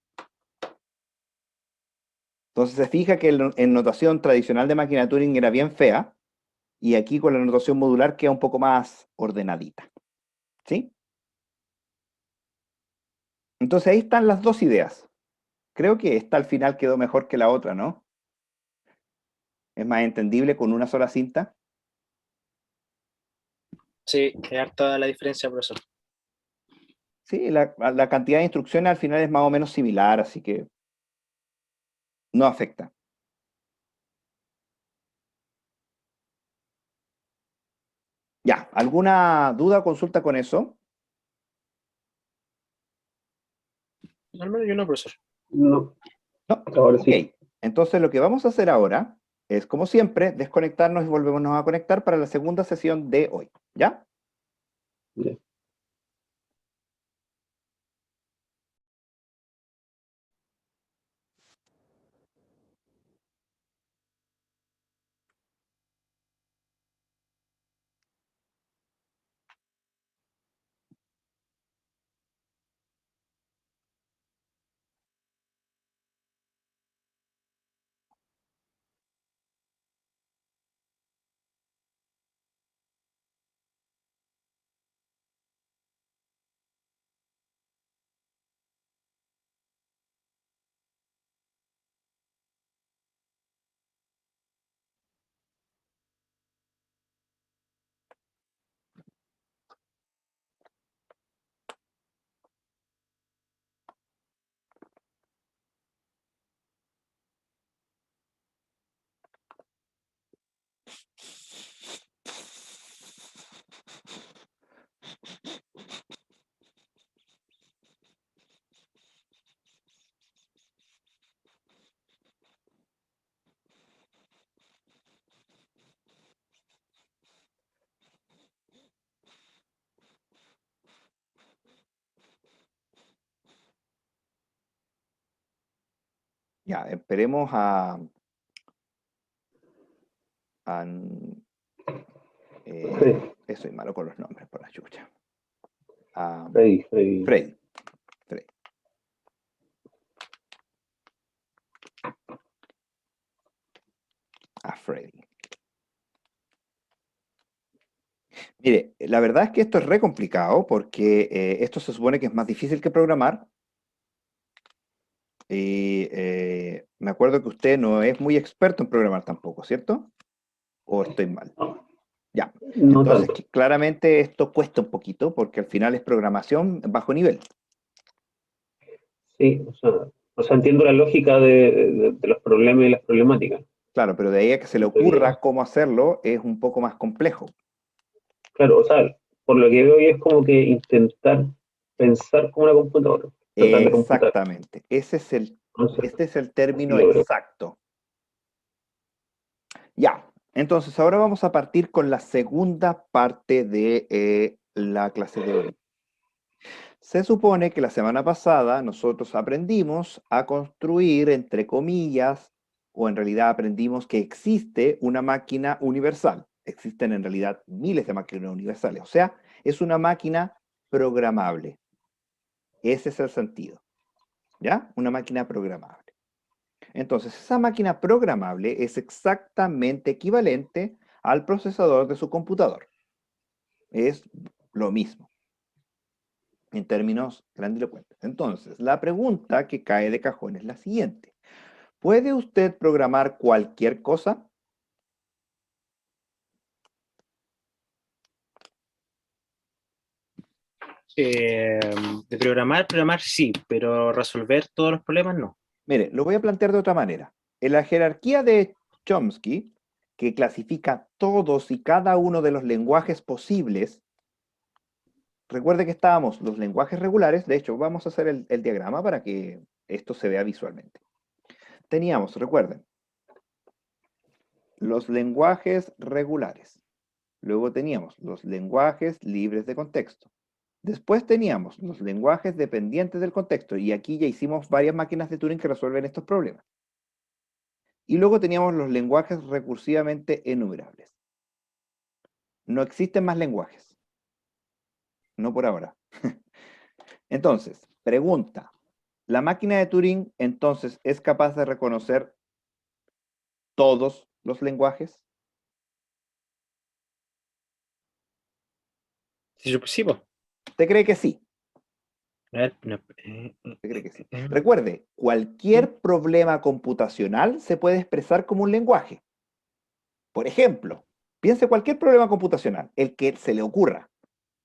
Entonces se fija que en notación tradicional de máquina Turing era bien fea, y aquí con la notación modular queda un poco más ordenadita. ¿Sí? Entonces ahí están las dos ideas. Creo que esta al final quedó mejor que la otra, ¿no? Es más entendible con una sola cinta. Sí, es harta la diferencia, profesor. Sí, la cantidad de instrucciones al final es más o menos similar, así que no afecta. Ya, ¿alguna duda o consulta con eso? Al menos yo no, profesor. No, No. ahora Ok, sí. entonces lo que vamos a hacer ahora es, como siempre, desconectarnos y volvemos a conectar para la segunda sesión de hoy. ¿Ya? Ya. Ya, esperemos a soy malo con los nombres, por la chucha. A Freddy. Freddy. A Freddy. Mire, la verdad es que esto es re complicado porque esto se supone que es más difícil que programar. Y me acuerdo que usted no es muy experto en programar tampoco, ¿cierto? ¿O estoy mal? No, Ya. no Entonces, tanto. claramente esto cuesta un poquito porque al final es programación bajo nivel. Sí, o sea, entiendo la lógica de los problemas y las problemáticas. Claro, pero de ahí a que se le En teoría. ocurra cómo hacerlo es un poco más complejo. Claro, o sea, por lo que veo es como que intentar pensar como una computadora, tratar de computar. Exactamente. Entonces, Este es el así término lo veo. exacto. Ya. Entonces, ahora vamos a partir con la segunda parte de la clase de hoy. Se supone que la semana pasada nosotros aprendimos a construir, entre comillas, o en realidad aprendimos que existe una máquina universal. Existen en realidad miles de máquinas universales. O sea, es una máquina programable. Ese es el sentido. ¿Ya? Una máquina programable. Entonces, esa máquina programable es exactamente equivalente al procesador de su computador. Es lo mismo, en términos grandilocuentes. Entonces, la pregunta que cae de cajón es la siguiente. ¿Puede usted programar cualquier cosa? Eh, de programar sí, pero resolver todos los problemas no. Mire, lo voy a plantear de otra manera. En la jerarquía de Chomsky, que clasifica todos y cada uno de los lenguajes posibles, recuerde que estábamos los lenguajes regulares, de hecho, vamos a hacer el diagrama para que esto se vea visualmente. Teníamos, recuerden, los lenguajes regulares. Luego teníamos los lenguajes libres de contexto. Después teníamos los lenguajes dependientes del contexto, y aquí ya hicimos varias máquinas de Turing que resuelven estos problemas. Y luego teníamos los lenguajes recursivamente enumerables. No existen más lenguajes. No por ahora. Entonces, pregunta. ¿La máquina de Turing entonces es capaz de reconocer todos los lenguajes? Sí, po. ¿Usted cree que sí? A ver, no, ¿Usted cree que sí? Recuerde, cualquier problema computacional se puede expresar como un lenguaje. Por ejemplo, piense cualquier problema computacional, el que se le ocurra.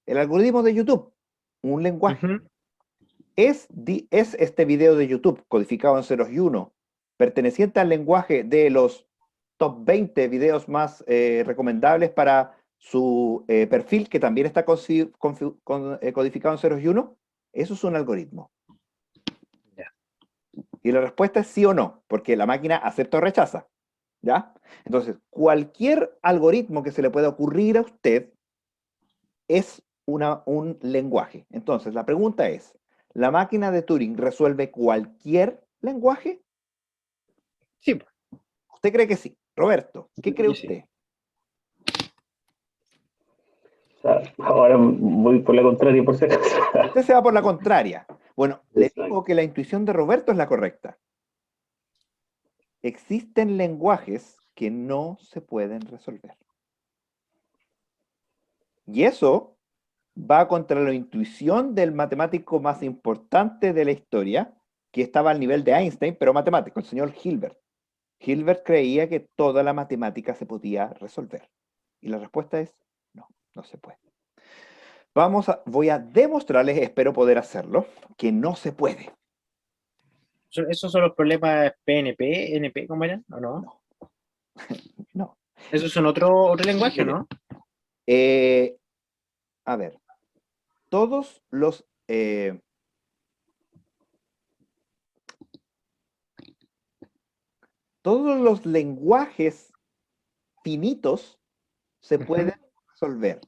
El algoritmo de YouTube, un lenguaje. Ujú. ¿Es este video de YouTube codificado en ceros y uno perteneciente al lenguaje de los top 20 videos más recomendables para su perfil, que también está codificado en ceros y uno? Eso es un algoritmo. Ya. Y la respuesta es sí o no, porque la máquina acepta o rechaza. ¿Ya? Entonces, cualquier algoritmo que se le pueda ocurrir a usted es un lenguaje. Entonces, la pregunta es, ¿la máquina de Turing resuelve cualquier lenguaje? Sí, po. ¿Usted cree que sí? Roberto, ¿qué cree Yo sí. usted? O sea, ahora voy por la contraria, por si acaso. Usted se va por la contraria. Bueno, le Exacto. digo que la intuición de Roberto es la correcta. Existen lenguajes que no se pueden resolver. Y eso va contra la intuición del matemático más importante de la historia, que estaba al nivel de Einstein, pero matemático, el señor Hilbert. Hilbert creía que toda la matemática se podía resolver. Y la respuesta es no, no se puede. Voy a demostrarles, espero poder hacerlo, que no se puede. ¿Esos son los problemas PNP, NP, cómo eran? ¿O no? No, no. ¿Esos son otro lenguaje o Mire, no? eh, a ver, todos los, eh, todos los lenguajes finitos se Ujú. pueden resolver.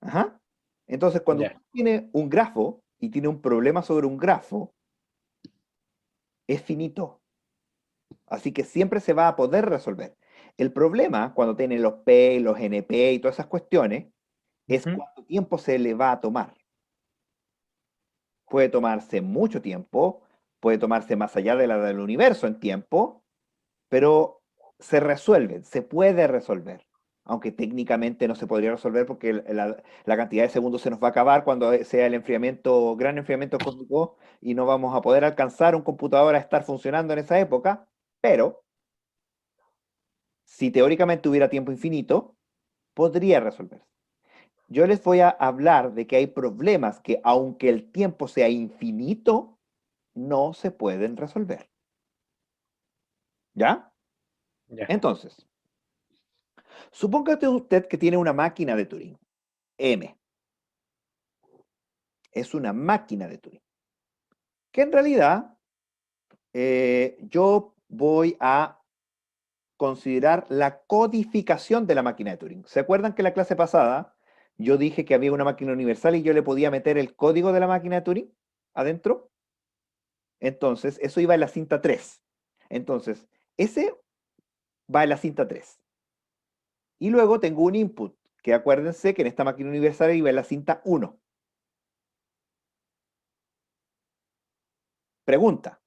Ajá. Entonces, cuando Ya. usted tiene un grafo y tiene un problema sobre un grafo, es finito. Así que siempre se va a poder resolver. El problema, cuando tiene los P, los NP y todas esas cuestiones, es Ujú. cuánto tiempo se le va a tomar. Puede tomarse mucho tiempo, puede tomarse más allá de la del universo en tiempo, pero se resuelve, se puede resolver. Aunque técnicamente no se podría resolver porque la cantidad de segundos se nos va a acabar cuando sea el enfriamiento, gran enfriamiento cósmico y no vamos a poder alcanzar un computador a estar funcionando en esa época, pero si teóricamente hubiera tiempo infinito, podría resolverse. Yo les voy a hablar de que hay problemas que, aunque el tiempo sea infinito, no se pueden resolver. ¿Ya? Ya. Entonces, supóngase usted que tiene una máquina de Turing, M. Es una máquina de Turing. Que en realidad yo voy a considerar la codificación de la máquina de Turing. ¿Se acuerdan que en la clase pasada yo dije que había una máquina universal y yo le podía meter el código de la máquina de Turing adentro? Entonces, eso iba en la cinta 3. Entonces, ese va en la cinta 3. Y luego tengo un input, que acuérdense que en esta máquina universal iba en la cinta 1. Pregunta,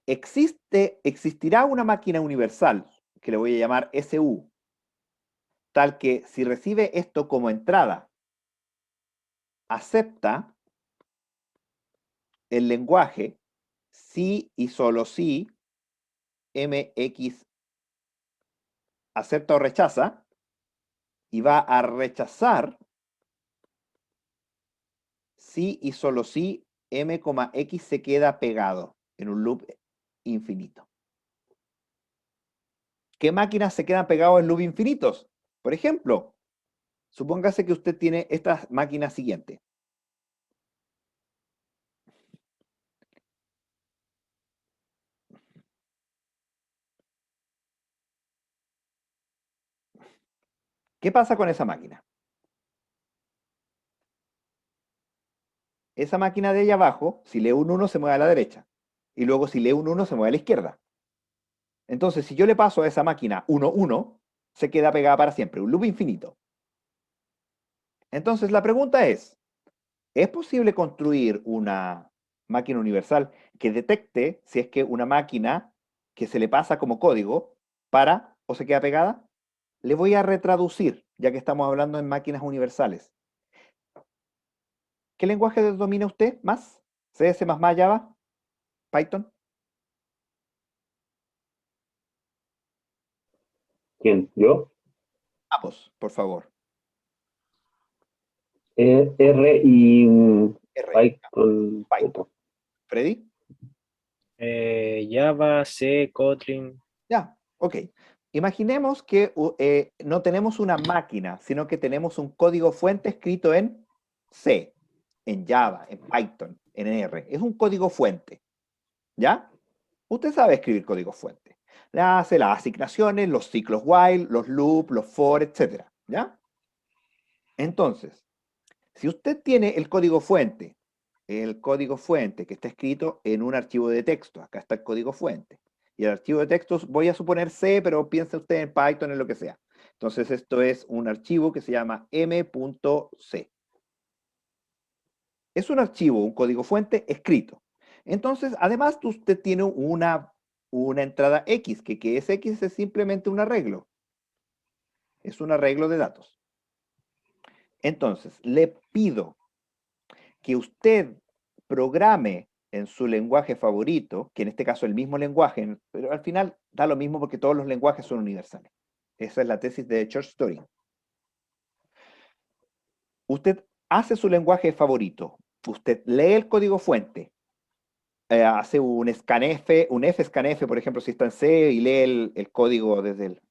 ¿existirá una máquina universal, que le voy a llamar SU, tal que si recibe esto como entrada, acepta el lenguaje sí y solo sí, MX acepta o rechaza, y va a rechazar sí y solo sí, M,X se queda pegado en un loop infinito? ¿Qué máquinas se quedan pegados en loop infinitos? Por ejemplo, supóngase que usted tiene esta máquina siguiente. ¿Qué pasa con esa máquina? Esa máquina de ahí abajo, si lee un 1 se mueve a la derecha. Y luego si lee un 1 se mueve a la izquierda. Entonces, si yo le paso a esa máquina 1, 1, se queda pegada para siempre, un loop infinito. Entonces, la pregunta ¿es posible construir una máquina universal que detecte si es que una máquina que se le pasa como código para o se queda pegada? Le voy a retraducir, ya que estamos hablando en máquinas universales. ¿Qué lenguaje domina usted más? ¿CS++, Java? ¿Python? ¿Quién? ¿Yo? Vamos, por favor. R y R. Python. Python. ¿Freddy? Java, C, Kotlin. Ya, ok. Imaginemos que no tenemos una máquina, sino que tenemos un código fuente escrito en C, en Java, en Python, en R. Es un código fuente, ¿ya? Usted sabe escribir código fuente. Le hace las asignaciones, los ciclos while, los loop, los for, etcétera, ¿ya? Entonces, si usted tiene el código fuente que está escrito en un archivo de texto, acá está el código fuente, y el archivo de texto voy a suponer C, pero piense usted en Python, en lo que sea. Entonces esto es un archivo que se llama m.c. Es un archivo, un código fuente escrito. Entonces, además usted tiene una entrada X, que es X es simplemente un arreglo. Es un arreglo de datos. Entonces, le pido que usted programe en su lenguaje favorito, que en este caso es el mismo lenguaje, pero al final da lo mismo porque todos los lenguajes son universales. Esa es la tesis de Church Turing. Usted hace su lenguaje favorito, usted lee el código fuente, hace un scanf, un fscanf, por ejemplo, si está en C y lee el código desde el...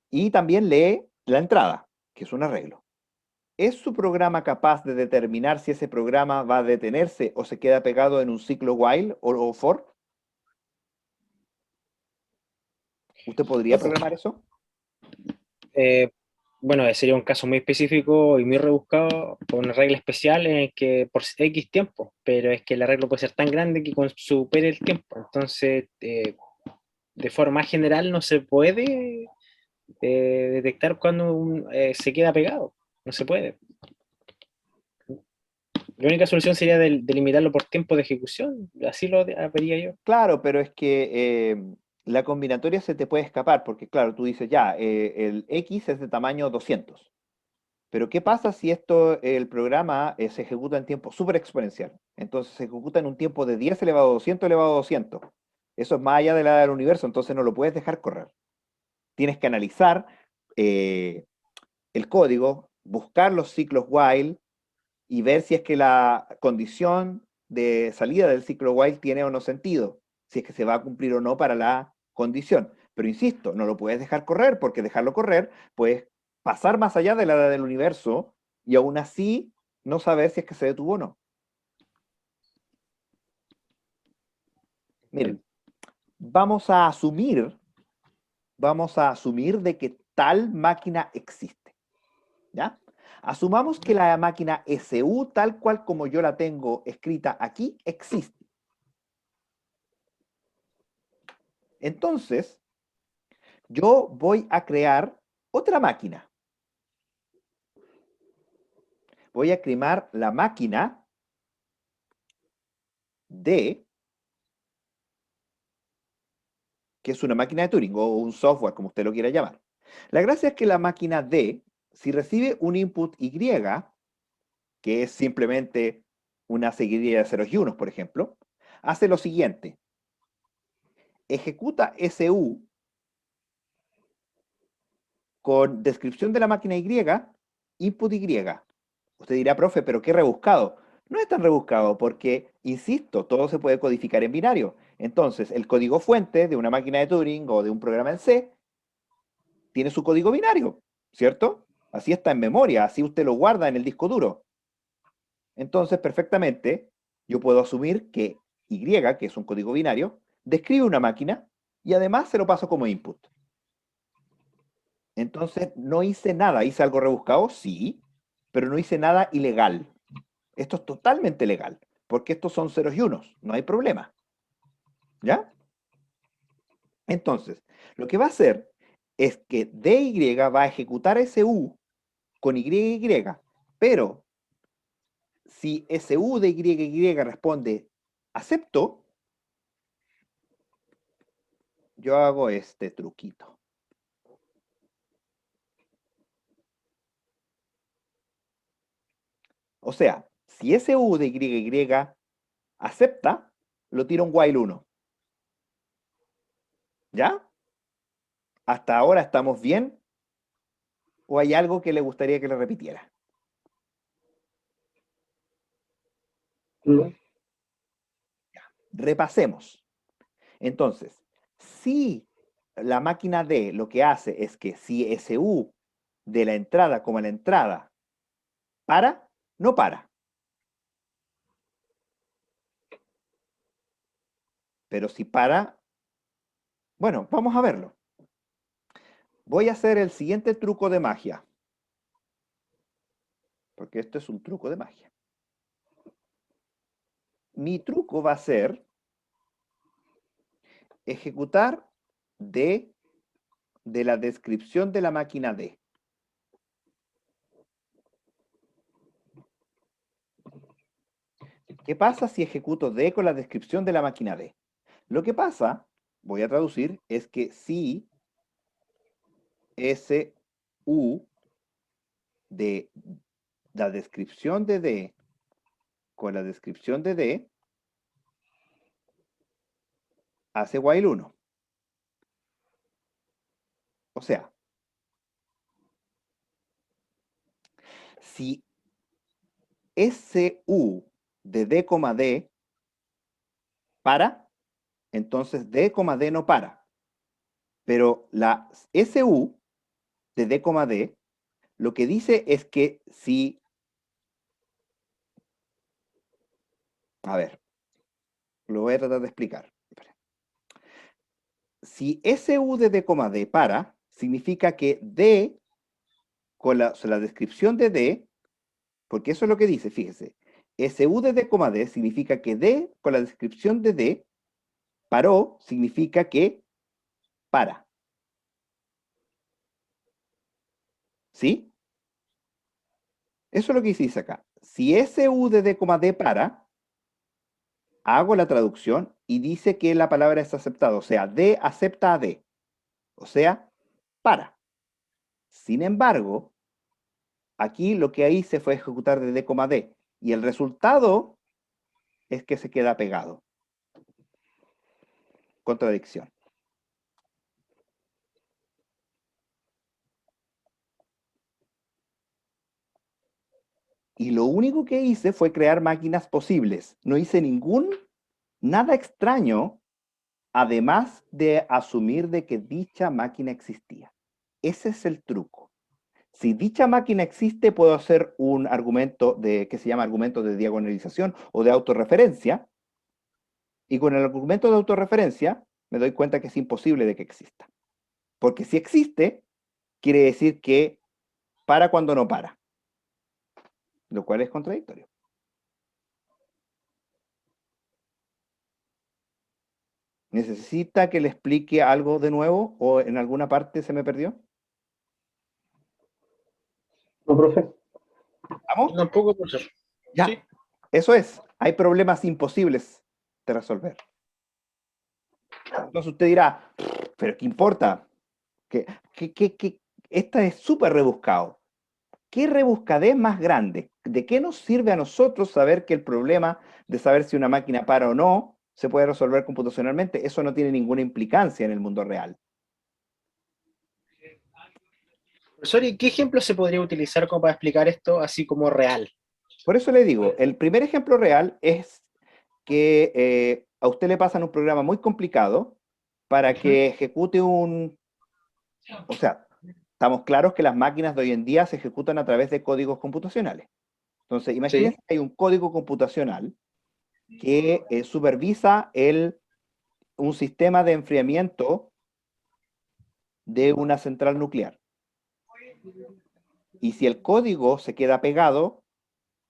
Y también lee la entrada, que es un arreglo. ¿Es su programa capaz de determinar si ese programa va a detenerse o se queda pegado en un ciclo while o for? ¿Usted podría programar eso? Eh, Bueno, sería un caso muy específico y muy rebuscado por una regla especial en el que por X tiempo, pero es que el arreglo puede ser tan grande que supere el tiempo. Entonces, de forma general no se puede detectar cuando se queda pegado. No se puede. La única solución sería delimitarlo por tiempo de ejecución. Así lo vería yo. Claro, pero es que la combinatoria se te puede escapar, porque claro, tú dices ya, el X es de tamaño 200. Pero ¿qué pasa si el programa se ejecuta en tiempo súper exponencial? Entonces se ejecuta en un tiempo de 10 elevado a 200 elevado a 200. Eso es más allá de la del universo, entonces no lo puedes dejar correr. Tienes que analizar eh, el código, buscar los ciclos while y ver si es que la condición de salida del ciclo while tiene o no sentido, si es que se va a cumplir o no para la condición. Pero insisto, no lo puedes dejar correr porque dejarlo correr puedes pasar más allá de la edad del universo y aún así no saber si es que se detuvo o no. Miren, vamos a asumir de que tal máquina existe, ¿ya? Asumamos que la máquina SU, tal cual como yo la tengo escrita aquí, existe. Entonces, yo voy a crear otra máquina. Voy a crear la máquina D, que es una máquina de Turing o un software, como usted lo quiera llamar. La gracia es que la máquina D, si recibe un input Y, que es simplemente una seguidilla de ceros y unos, por ejemplo, hace lo siguiente. Ejecuta SU con descripción de la máquina Y, input Y. Usted dirá, profe, pero qué rebuscado. No es tan rebuscado porque, insisto, todo se puede codificar en binario. Entonces, el código fuente de una máquina de Turing o de un programa en C tiene su código binario, ¿cierto? Así está en memoria, así usted lo guarda en el disco duro. Entonces, perfectamente, yo puedo asumir que Y, que es un código binario, describe una máquina y además se lo paso como input. Entonces, no hice nada. ¿Hice algo rebuscado? Sí, pero no hice nada ilegal. Esto es totalmente legal, porque estos son ceros y unos, no hay problema. ¿Ya? Entonces, lo que va a hacer es que DY va a ejecutar ese U con YY, pero si ese U de YY responde acepto, yo hago este truquito. O sea, si ese U de YY acepta, lo tiro un while 1. ¿Ya? ¿Hasta ahora estamos bien? ¿O hay algo que le gustaría que le repitiera? ¿no? Repasemos. Entonces, si la máquina D lo que hace es que si SU de la entrada como la entrada para, no para. Pero si para, bueno, vamos a verlo. Voy a hacer el siguiente truco de magia. Porque esto es un truco de magia. Mi truco va a ser ejecutar D de la descripción de la máquina D. ¿Qué pasa si ejecuto D con la descripción de la máquina D? Lo que pasa, voy a traducir, es que si SU de la descripción de D con la descripción de D hace while 1. O sea, si SU de D, D para, entonces D, D no para. Pero la SU de D, D lo que dice es que si, a ver, lo voy a tratar de explicar. Si SU de D, D para, significa que D, con la descripción de D, porque eso es lo que dice, fíjese. SU de D, D significa que D con la descripción de D, paró, significa que para. ¿Sí? Eso es lo que dice acá. Si SU de D, D para, hago la traducción y dice que la palabra es aceptada. O sea, D acepta a D. O sea, para. Sin embargo, aquí lo que hice fue ejecutar de D, D. Y el resultado es que se queda pegado. Contradicción. Y lo único que hice fue crear máquinas posibles. No hice nada extraño, además de asumir de que dicha máquina existía. Ese es el truco. Si dicha máquina existe, puedo hacer un argumento que se llama argumento de diagonalización o de autorreferencia. Y con el argumento de autorreferencia me doy cuenta que es imposible de que exista. Porque si existe, quiere decir que para cuando no para. Lo cual es contradictorio. ¿Necesita que le explique algo de nuevo o en alguna parte se me perdió? No, profe. ¿Vamos? Tampoco, profesor. Ya. Sí. Eso es. Hay problemas imposibles de resolver. Entonces usted dirá, pero ¿qué importa? Esta es súper rebuscado. ¿Qué rebuscadez más grande? ¿De qué nos sirve a nosotros saber que el problema de saber si una máquina para o no se puede resolver computacionalmente? Eso no tiene ninguna implicancia en el mundo real. Profesor, ¿y qué ejemplo se podría utilizar como para explicar esto así como real? Por eso le digo, el primer ejemplo real es que a usted le pasan un programa muy complicado para que ejecute o sea, estamos claros que las máquinas de hoy en día se ejecutan a través de códigos computacionales. Entonces, imagínense Sí. que hay un código computacional que supervisa un sistema de enfriamiento de una central nuclear. Y si el código se queda pegado,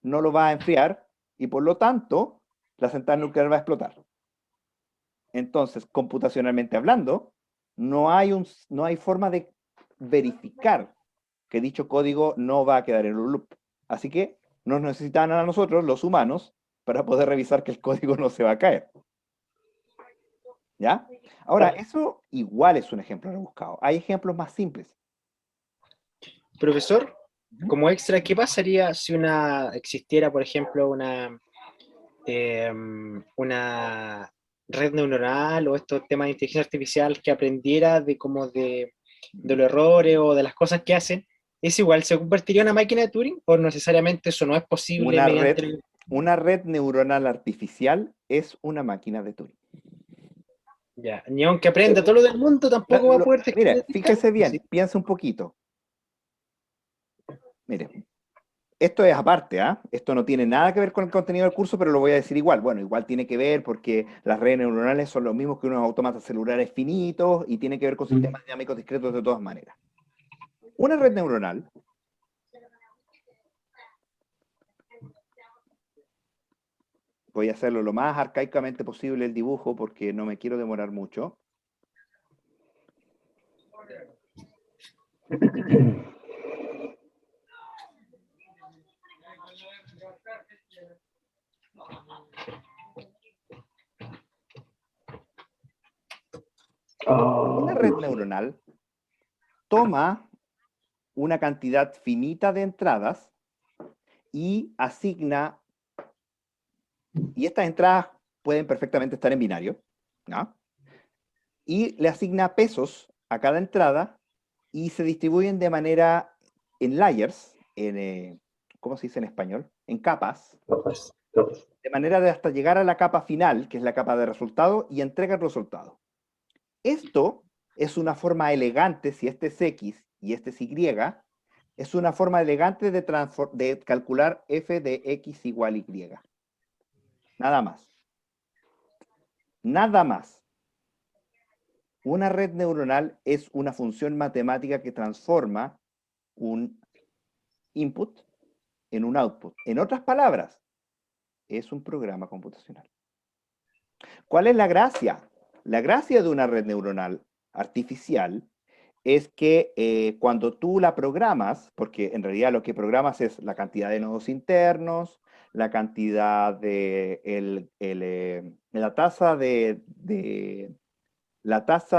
no lo va a enfriar y por lo tanto la central nuclear va a explotar. Entonces, computacionalmente hablando, no hay forma de verificar que dicho código no va a quedar en un loop. Así que nos necesitan a nosotros, los humanos, para poder revisar que el código no se va a caer. ¿Ya? Ahora, eso igual es un ejemplo rebuscado. Hay ejemplos más simples. Profesor, como extra, ¿qué pasaría si existiera, por ejemplo, una red neuronal o estos temas de inteligencia artificial que aprendiera de los errores o de las cosas que hacen? ¿Es igual, se convertiría en una máquina de Turing o necesariamente eso no es posible Una red, mediante una red neuronal artificial es una máquina de Turing. Ya, ni aunque aprenda todo lo del mundo tampoco va a poder Mire, detectar? fíjese bien, Sí. piensa un poquito. Mire, esto es aparte, ¿ah? Esto no tiene nada que ver con el contenido del curso, pero lo voy a decir igual. Bueno, igual tiene que ver porque las redes neuronales son los mismos que unos autómatas celulares finitos y tiene que ver con sistemas dinámicos discretos de todas maneras. Una red neuronal voy a hacerlo lo más arcaicamente posible el dibujo porque no me quiero demorar mucho. Una red neuronal toma una cantidad finita de entradas y asigna, y estas entradas pueden perfectamente estar en binario, ¿no? Y le asigna pesos a cada entrada y se distribuyen de manera en layers, ¿cómo se dice en español? En capas, de manera de hasta llegar a la capa final, que es la capa de resultado, y entrega el resultado. Esto es una forma elegante, si este es X y este es Y, es una forma elegante de calcular f de X igual Y. Nada más. Nada más. Una red neuronal es una función matemática que transforma un input en un output. En otras palabras, es un programa computacional. ¿Cuál es la gracia? La gracia de una red neuronal artificial es que cuando tú la programas, porque en realidad lo que programas es la cantidad de nodos internos, la cantidad de la tasa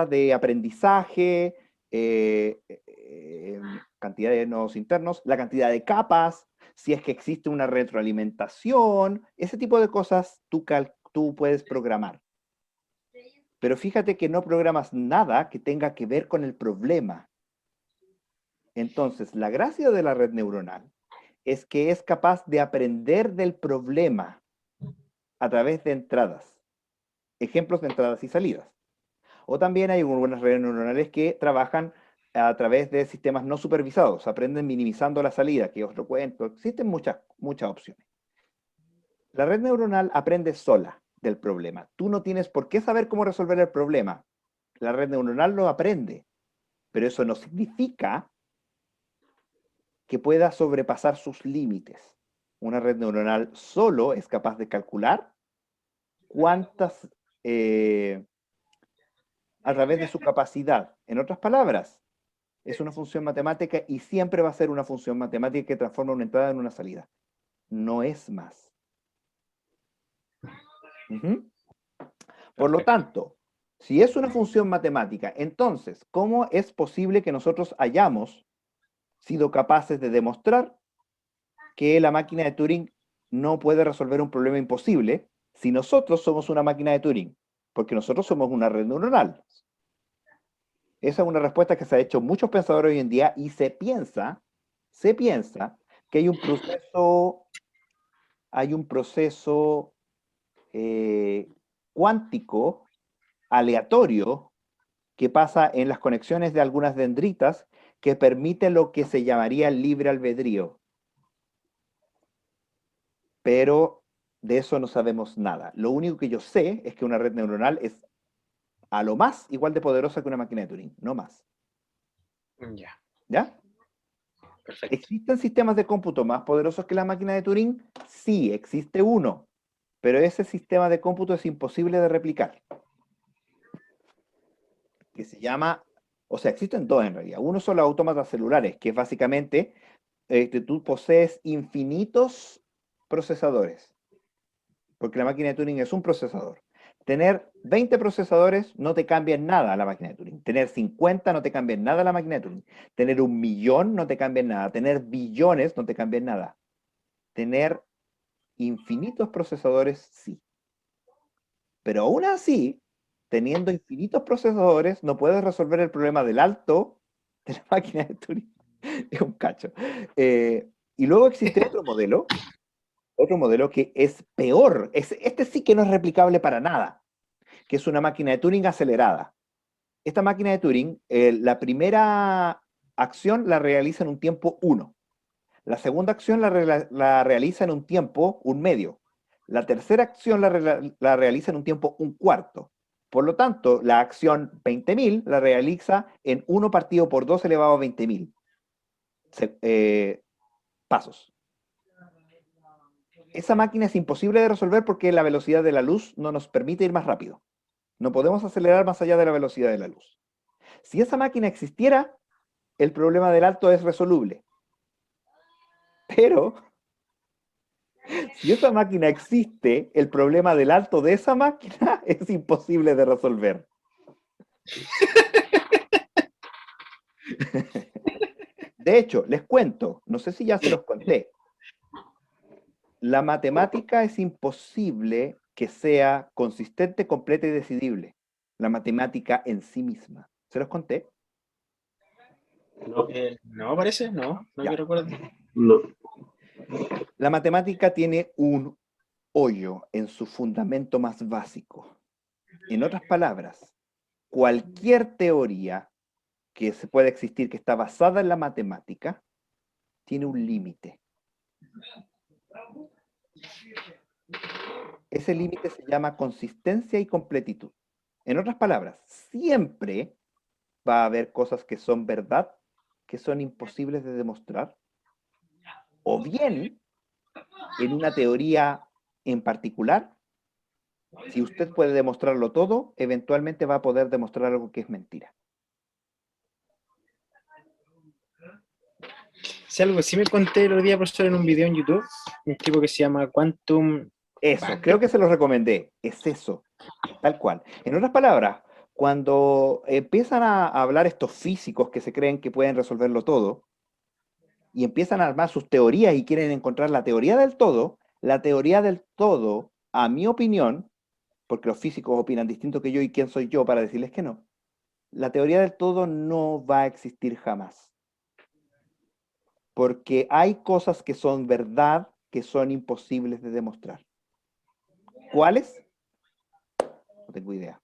de aprendizaje, cantidad de nodos internos, la cantidad de capas, si es que existe una retroalimentación, ese tipo de cosas tú puedes programar. Pero fíjate que no programas nada que tenga que ver con el problema. Entonces, la gracia de la red neuronal es que es capaz de aprender del problema a través de entradas, ejemplos de entradas y salidas. O también hay algunas redes neuronales que trabajan a través de sistemas no supervisados, aprenden minimizando la salida, que es otro cuento. Existen muchas opciones. La red neuronal aprende sola del problema. Tú no tienes por qué saber cómo resolver el problema. La red neuronal lo aprende, pero eso no significa que pueda sobrepasar sus límites. Una red neuronal solo es capaz de calcular cuántas, a través de su capacidad. En otras palabras, es una función matemática y siempre va a ser una función matemática que transforma una entrada en una salida. No es más. Por lo tanto, si es una función matemática, entonces, ¿cómo es posible que nosotros hayamos sido capaces de demostrar que la máquina de Turing no puede resolver un problema imposible si nosotros somos una máquina de Turing? Porque nosotros somos una red neuronal. Esa es una respuesta que se ha hecho muchos pensadores hoy en día y se piensa que hay un proceso cuántico aleatorio que pasa en las conexiones de algunas dendritas que permite lo que se llamaría el libre albedrío. Pero de eso no sabemos nada. Lo único que yo sé es que una red neuronal es a lo más igual de poderosa que una máquina de Turing, no más. Ya, ¿Ya? perfecto. ¿Existen sistemas de cómputo más poderosos que la máquina de Turing? Sí, existe uno, pero ese sistema de cómputo es imposible de replicar. Que se llama, o sea, existen dos en realidad. Uno son los autómatas celulares, que es básicamente que tú posees infinitos procesadores, porque la máquina de Turing es un procesador. Tener 20 procesadores no te cambia en nada a la máquina de Turing. Tener 50 no te cambia en nada a la máquina de Turing. Tener 1.000.000 no te cambia en nada. Tener billones no te cambia en nada. Tener infinitos procesadores, sí. Pero aún así, teniendo infinitos procesadores, no puedes resolver el problema del alto de la máquina de Turing. Es un cacho. Y luego existe otro modelo que es peor. Este sí que no es replicable para nada, que es una máquina de Turing acelerada. Esta máquina de Turing, la primera acción la realiza en un tiempo 1. La segunda acción la realiza en un tiempo 1/2. La tercera acción la realiza en un tiempo 1/4. Por lo tanto, la acción 20.000 la realiza en 1 partido por 2 elevado a 20.000 pasos. Esa máquina es imposible de resolver porque la velocidad de la luz no nos permite ir más rápido. No podemos acelerar más allá de la velocidad de la luz. Si esa máquina existiera, el problema del alto es resoluble. Pero si esa máquina existe, el problema del alto de esa máquina es imposible de resolver. De hecho, les cuento, no sé si ya se los conté, la matemática es imposible que sea consistente, completa y decidible. La matemática en sí misma. ¿Se los conté? No, No, parece, no Ya. que recuerdo. no. La matemática tiene un hoyo en su fundamento más básico. En otras palabras, cualquier teoría que se pueda existir que está basada en la matemática tiene un límite. Ese límite se llama consistencia y completitud. En otras palabras, siempre va a haber cosas que son verdad, que son imposibles de demostrar, o bien en una teoría en particular. Si usted puede demostrarlo todo, eventualmente va a poder demostrar algo que es mentira. Si algo sí me conté el otro día, profesor, en un video en YouTube, un tipo que se llama Quantum. Eso, creo que se lo recomendé. Es eso, tal cual. En otras palabras, cuando empiezan a hablar estos físicos que se creen que pueden resolverlo todo, y empiezan a armar sus teorías y quieren encontrar la teoría del todo, a mi opinión, porque los físicos opinan distinto que yo y quién soy yo para decirles que no, la teoría del todo no va a existir jamás. Porque hay cosas que son verdad que son imposibles de demostrar. ¿Cuáles? No tengo idea.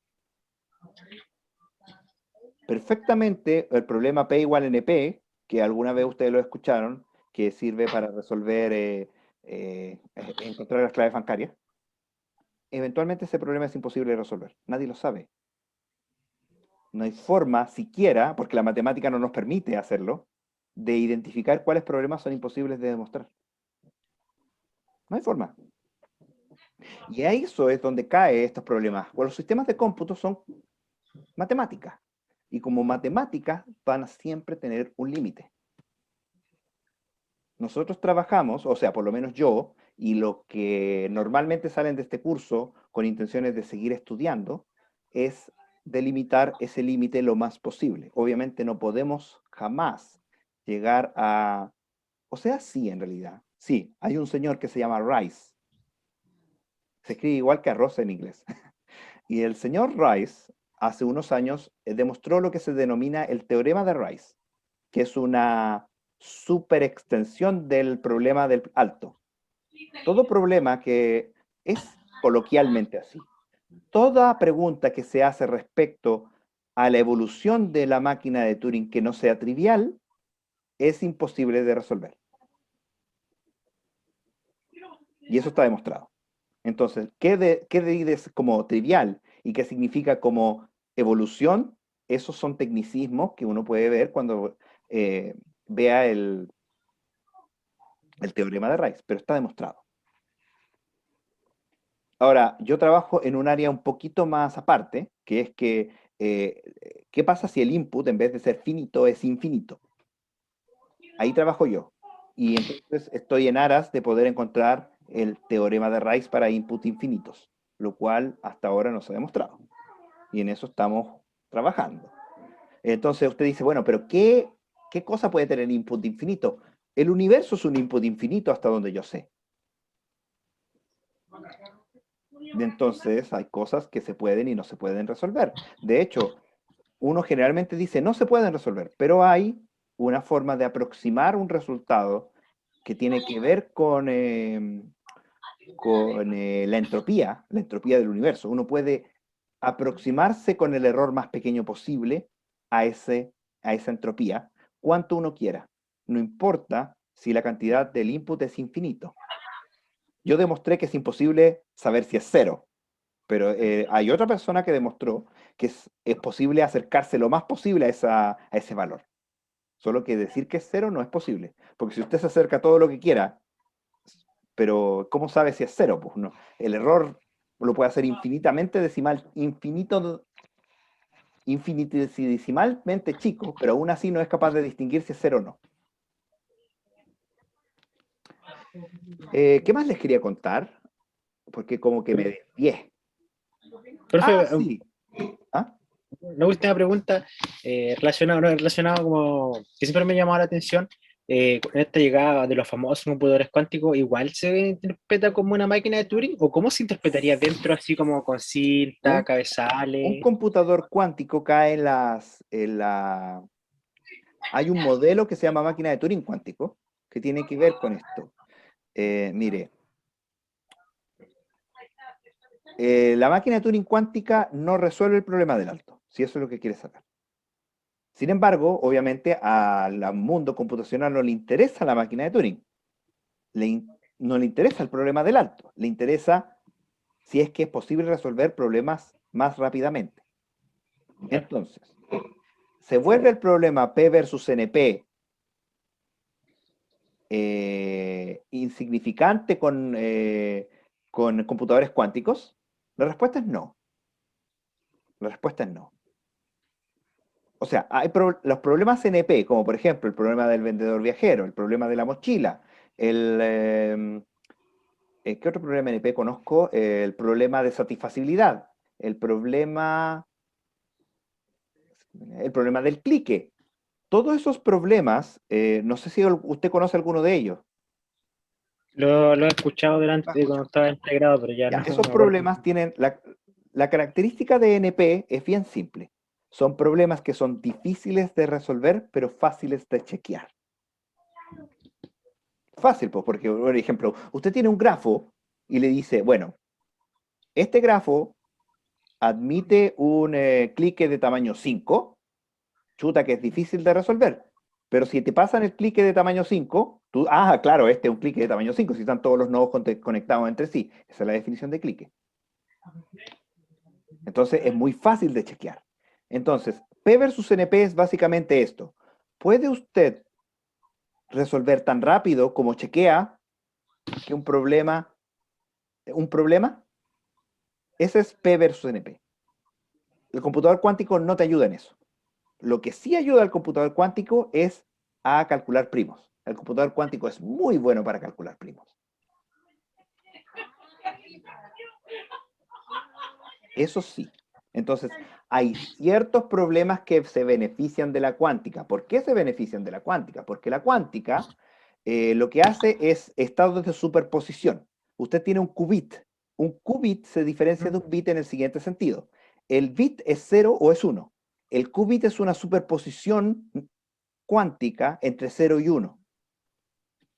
Perfectamente, el problema P igual NP, que alguna vez ustedes lo escucharon, que sirve para resolver, encontrar las claves bancarias, eventualmente ese problema es imposible de resolver. Nadie lo sabe. No hay forma siquiera, porque la matemática no nos permite hacerlo, de identificar cuáles problemas son imposibles de demostrar. No hay forma. Y a eso es donde caen estos problemas. Pues los sistemas de cómputo son matemáticas. Y como matemáticas van a siempre tener un límite. Nosotros trabajamos, o sea, por lo menos yo, y los que normalmente salen de este curso con intenciones de seguir estudiando, es delimitar ese límite lo más posible. Obviamente no podemos jamás llegar a... O sea, sí, en realidad. Sí, hay un señor que se llama Rice. Se escribe igual que arroz en inglés. Y el señor Rice, hace unos años, demostró lo que se denomina el teorema de Rice, que es una superextensión del problema del alto. Todo problema que es coloquialmente así. Toda pregunta que se hace respecto a la evolución de la máquina de Turing que no sea trivial, es imposible de resolver. Y eso está demostrado. Entonces, ¿qué dices como trivial y qué significa como evolución? Esos son tecnicismos que uno puede ver cuando vea el teorema de Rice, pero está demostrado. Ahora, yo trabajo en un área un poquito más aparte, que es que, ¿qué pasa si el input, en vez de ser finito, es infinito? Ahí trabajo yo. Y entonces estoy en aras de poder encontrar el teorema de Rice para input infinitos, lo cual hasta ahora no se ha demostrado. Y en eso estamos trabajando. Entonces usted dice, bueno, pero ¿qué cosa puede tener input infinito? El universo es un input infinito hasta donde yo sé. Entonces hay cosas que se pueden y no se pueden resolver. De hecho, uno generalmente dice no se pueden resolver, pero hay una forma de aproximar un resultado que tiene que ver con la entropía del universo. Uno puede aproximarse con el error más pequeño posible a esa entropía, cuanto uno quiera. No importa si la cantidad del input es infinito. Yo demostré que es imposible saber si es cero, pero hay otra persona que demostró que es posible acercarse lo más posible a ese valor. Solo que decir que es cero no es posible, porque si usted se acerca a todo lo que quiera, pero ¿cómo sabe si es cero? Pues no. El error lo puede hacer infinitesimalmente chico, pero aún así no es capaz de distinguir si es cero o no. ¿Qué más les quería contar? Porque como que me desvié. Profe, Sí. ¿Ah? una última pregunta relacionado como que siempre me ha llamado la atención. Con esta llegada de los famosos computadores cuánticos, ¿igual se interpreta como una máquina de Turing? ¿O cómo se interpretaría dentro, así como con cinta, Un, un cabezales? computador cuántico cae Hay un modelo que se llama máquina de Turing cuántico que tiene que ver con esto. Mire, la máquina de Turing cuántica no resuelve el problema del alto, si eso es lo que quiere saber. Sin embargo, obviamente al mundo computacional no le interesa la máquina de Turing. No le interesa el problema del alto, le interesa si es que es posible resolver problemas más rápidamente. Entonces, se vuelve el problema P versus NP insignificante con computadores cuánticos? La respuesta es no. La respuesta es no. O sea, los problemas NP, como por ejemplo el problema del vendedor viajero, el problema de la mochila, ¿qué otro problema NP conozco? El problema de satisfacibilidad, el problema del clique. Todos esos problemas, no sé si usted conoce alguno de ellos. Lo he escuchado durante cuando estaba en pregrado, pero ya Ya, no esos me acuerdo. problemas tienen, la característica de NP es bien simple. Son problemas que son difíciles de resolver, pero fáciles de chequear. Fácil, pues, porque, por ejemplo, usted tiene un grafo y le dice, bueno, este grafo admite un clique de tamaño 5, chuta que es difícil de resolver. Pero si te pasan el clique de tamaño 5, claro, este es un clique de tamaño 5, si están todos los nodos conectados entre sí. Esa es la definición de clique. Entonces es muy fácil de chequear. Entonces, P versus NP es básicamente esto. ¿Puede usted resolver tan rápido como chequea que un problema? Ese es P versus NP. El computador cuántico no te ayuda en eso. Lo que sí ayuda al computador cuántico es a calcular primos. El computador cuántico es muy bueno para calcular primos. Eso sí. Entonces, hay ciertos problemas que se benefician de la cuántica. ¿Por qué se benefician de la cuántica? Porque la cuántica lo que hace es estados de superposición. Usted tiene un qubit. Un qubit se diferencia de un bit en el siguiente sentido. El bit es 0 o es 1. El qubit es una superposición cuántica entre 0 y 1.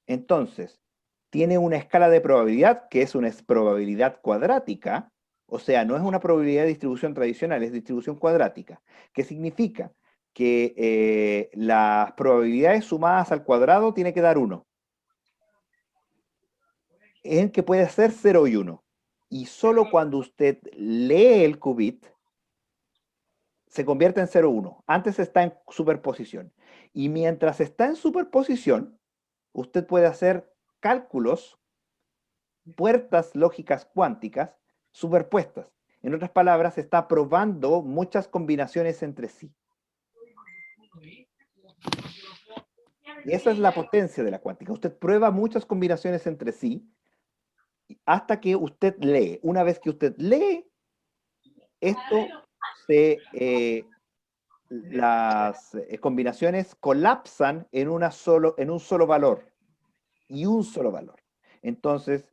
Entonces, tiene una escala de probabilidad que es una probabilidad cuadrática, o sea, no es una probabilidad de distribución tradicional, es distribución cuadrática, que significa que las probabilidades sumadas al cuadrado tiene que dar 1, en que puede ser 0 y 1. Y solo cuando usted lee el qubit, se convierte en 0, 1. Antes está en superposición. Y mientras está en superposición, usted puede hacer cálculos, puertas lógicas cuánticas superpuestas. En otras palabras, está probando muchas combinaciones entre sí. Y esa es la potencia de la cuántica. Usted prueba muchas combinaciones entre sí hasta que usted lee. Una vez que usted lee, las combinaciones colapsan en un solo valor. Y un solo valor. Entonces,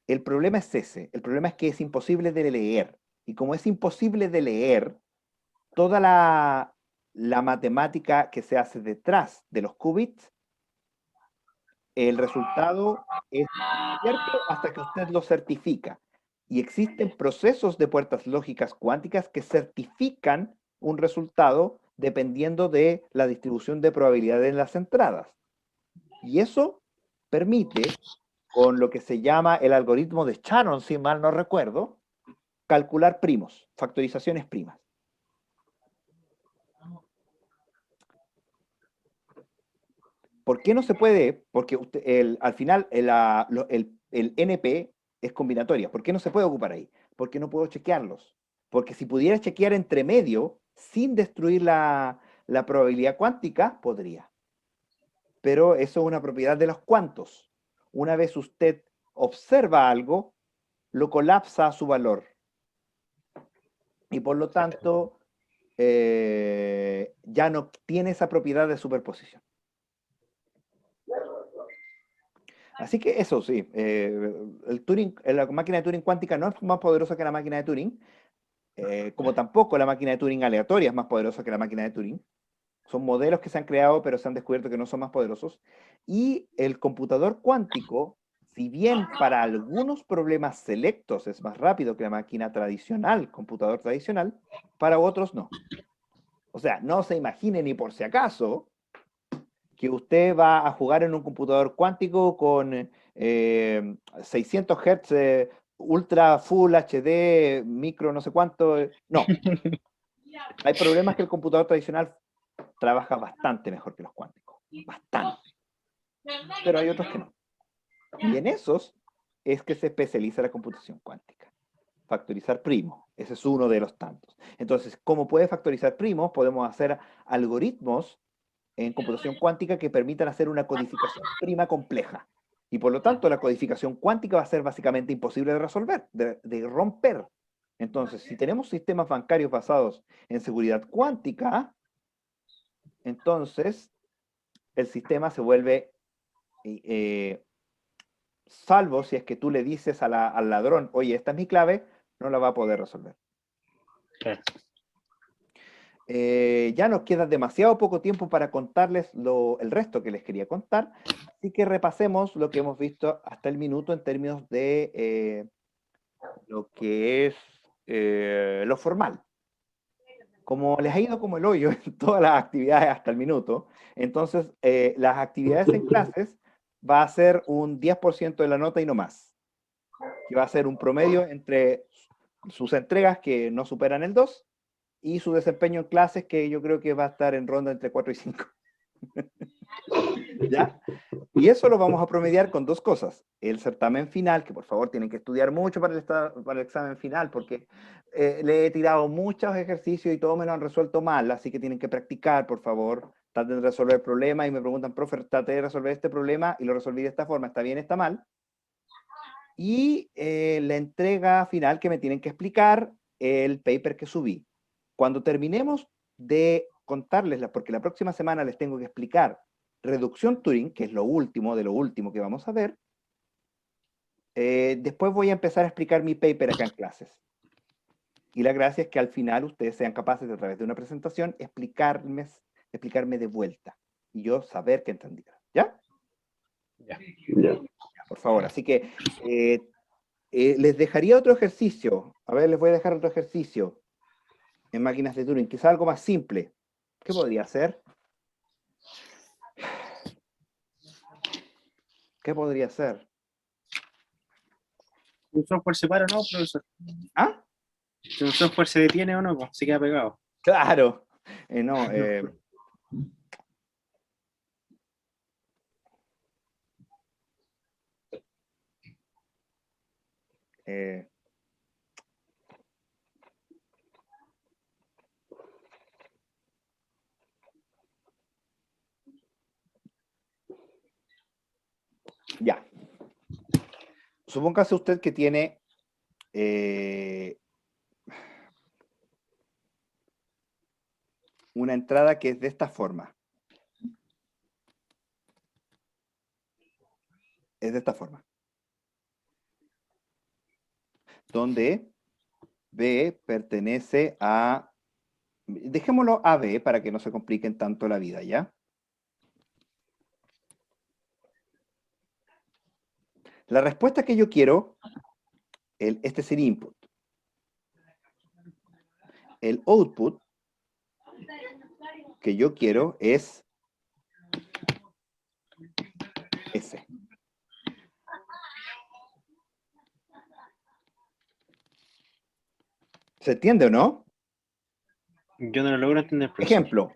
el problema es ese. El problema es que es imposible de leer. Y como es imposible de leer, toda la matemática que se hace detrás de los qubits, el resultado es cierto hasta que usted lo certifica. Y existen procesos de puertas lógicas cuánticas que certifican un resultado dependiendo de la distribución de probabilidad en las entradas. Y eso permite, con lo que se llama el algoritmo de Shannon, si mal no recuerdo, calcular primos, factorizaciones primas. ¿Por qué no se puede? Porque al final el NP es combinatoria. ¿Por qué no se puede ocupar ahí? Porque no puedo chequearlos. Porque si pudiera chequear entre medio, sin destruir la probabilidad cuántica, podría. Pero eso es una propiedad de los cuantos. Una vez usted observa algo, lo colapsa a su valor. Y por lo tanto, ya no tiene esa propiedad de superposición. Así que eso sí, la máquina de Turing cuántica no es más poderosa que la máquina de Turing, como tampoco la máquina de Turing aleatoria es más poderosa que la máquina de Turing. Son modelos que se han creado, pero se han descubierto que no son más poderosos. Y el computador cuántico, si bien para algunos problemas selectos es más rápido que la máquina tradicional, computador tradicional, para otros no. O sea, no se imagine ni por si acaso que usted va a jugar en un computador cuántico con 600 Hz, ultra full HD, micro no sé cuánto. No, hay problemas que el computador tradicional trabaja bastante mejor que los cuánticos. Bastante. pero hay otros que no. Y en esos es que se especializa la computación cuántica. Factorizar primos, ese es uno de los tantos. Entonces, ¿cómo puede factorizar primos? Podemos hacer algoritmos en computación cuántica que permitan hacer una codificación prima compleja. Y por lo tanto, la codificación cuántica va a ser básicamente imposible de resolver, de romper. Entonces, si tenemos sistemas bancarios basados en seguridad cuántica, entonces el sistema se vuelve, salvo si es que tú le dices al ladrón, oye, esta es mi clave, no la va a poder resolver. Claro. Ya nos queda demasiado poco tiempo para contarles el resto que les quería contar, así que repasemos lo que hemos visto hasta el minuto en términos de lo que es lo formal. Como les ha ido como el hoyo en todas las actividades hasta el minuto, entonces las actividades en clases va a ser un 10% de la nota y no más, que va a ser un promedio entre sus entregas que no superan el 2 y su desempeño en clases que yo creo que va a estar en ronda entre 4 y 5. ¿Ya? Y eso lo vamos a promediar con dos cosas. El certamen final, que por favor tienen que estudiar mucho para el examen final, porque le he tirado muchos ejercicios y todos me lo han resuelto mal, así que tienen que practicar, por favor. Traten de resolver el problema y me preguntan, profe, traté de resolver este problema y lo resolví de esta forma, ¿está bien, está mal? Y la entrega final que me tienen que explicar el paper que subí. Cuando terminemos de contarles, porque la próxima semana les tengo que explicar reducción Turing, que es lo último de lo último que vamos a ver, después voy a empezar a explicar mi paper acá en clases. Y la gracia es que al final ustedes sean capaces de, a través de una presentación, explicarme de vuelta. Y yo saber que entendieron. ¿Ya? Ya. Ya. Por favor. Así que les dejaría otro ejercicio. A ver, les voy a dejar otro ejercicio en máquinas de Turing, quizá algo más simple. ¿Qué podría ser? ¿Qué podría ser? ¿Un software se para o no, profesor? ¿Ah? Si un software se detiene o no, pues, se queda pegado. Claro. No, eh, ya. Supóngase usted que tiene una entrada que es de esta forma. Es de esta forma. Donde B pertenece a... Dejémoslo a B para que no se compliquen tanto la vida, ¿ya? La respuesta que yo quiero, este es el input. El output que yo quiero es ese. ¿Se entiende o no? Yo no lo logro entender, profesor. Ejemplo.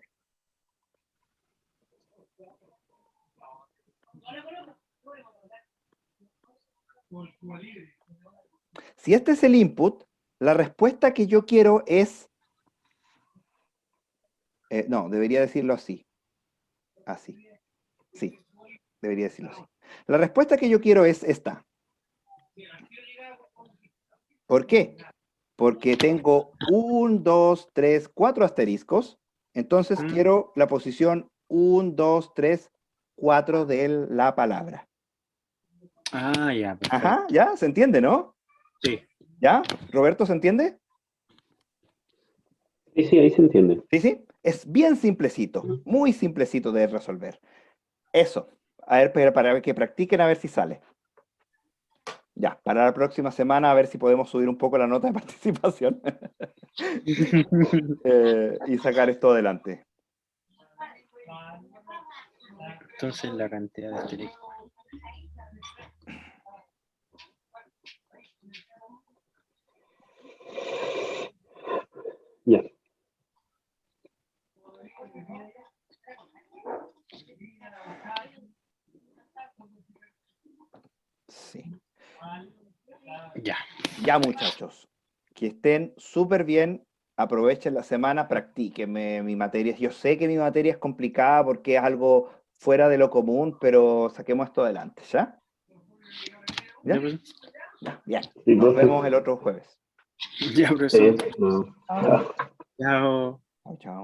Si este es el input, la respuesta que yo quiero es... no, debería decirlo así. Así. Sí, debería decirlo así. La respuesta que yo quiero es esta. ¿Por qué? Porque tengo 1, 2, 3, 4 asteriscos. Entonces quiero la posición 1, 2, 3, 4 de la palabra. Ah, ya, perfecto. Ajá, ¿ya? ¿Se entiende, no? Sí. ¿Ya? ¿Roberto se entiende? Sí, sí, ahí se entiende. Sí, sí. Es bien simplecito, muy simplecito de resolver. Eso. A ver, para que practiquen a ver si sale. Ya, para la próxima semana a ver si podemos subir un poco la nota de participación y sacar esto adelante. Entonces la cantidad de asteriscos. Ya. Ya, muchachos, que estén súper bien, aprovechen la semana, practíquenme mi materia. Yo sé que mi materia es complicada porque es algo fuera de lo común, pero saquemos esto adelante, ¿ya? Ya, ¿Ya? pues. Ya, bien. Sí, Nos profe. vemos el otro jueves. Ya, profesor. No. Chao. Chao. Chao, chao.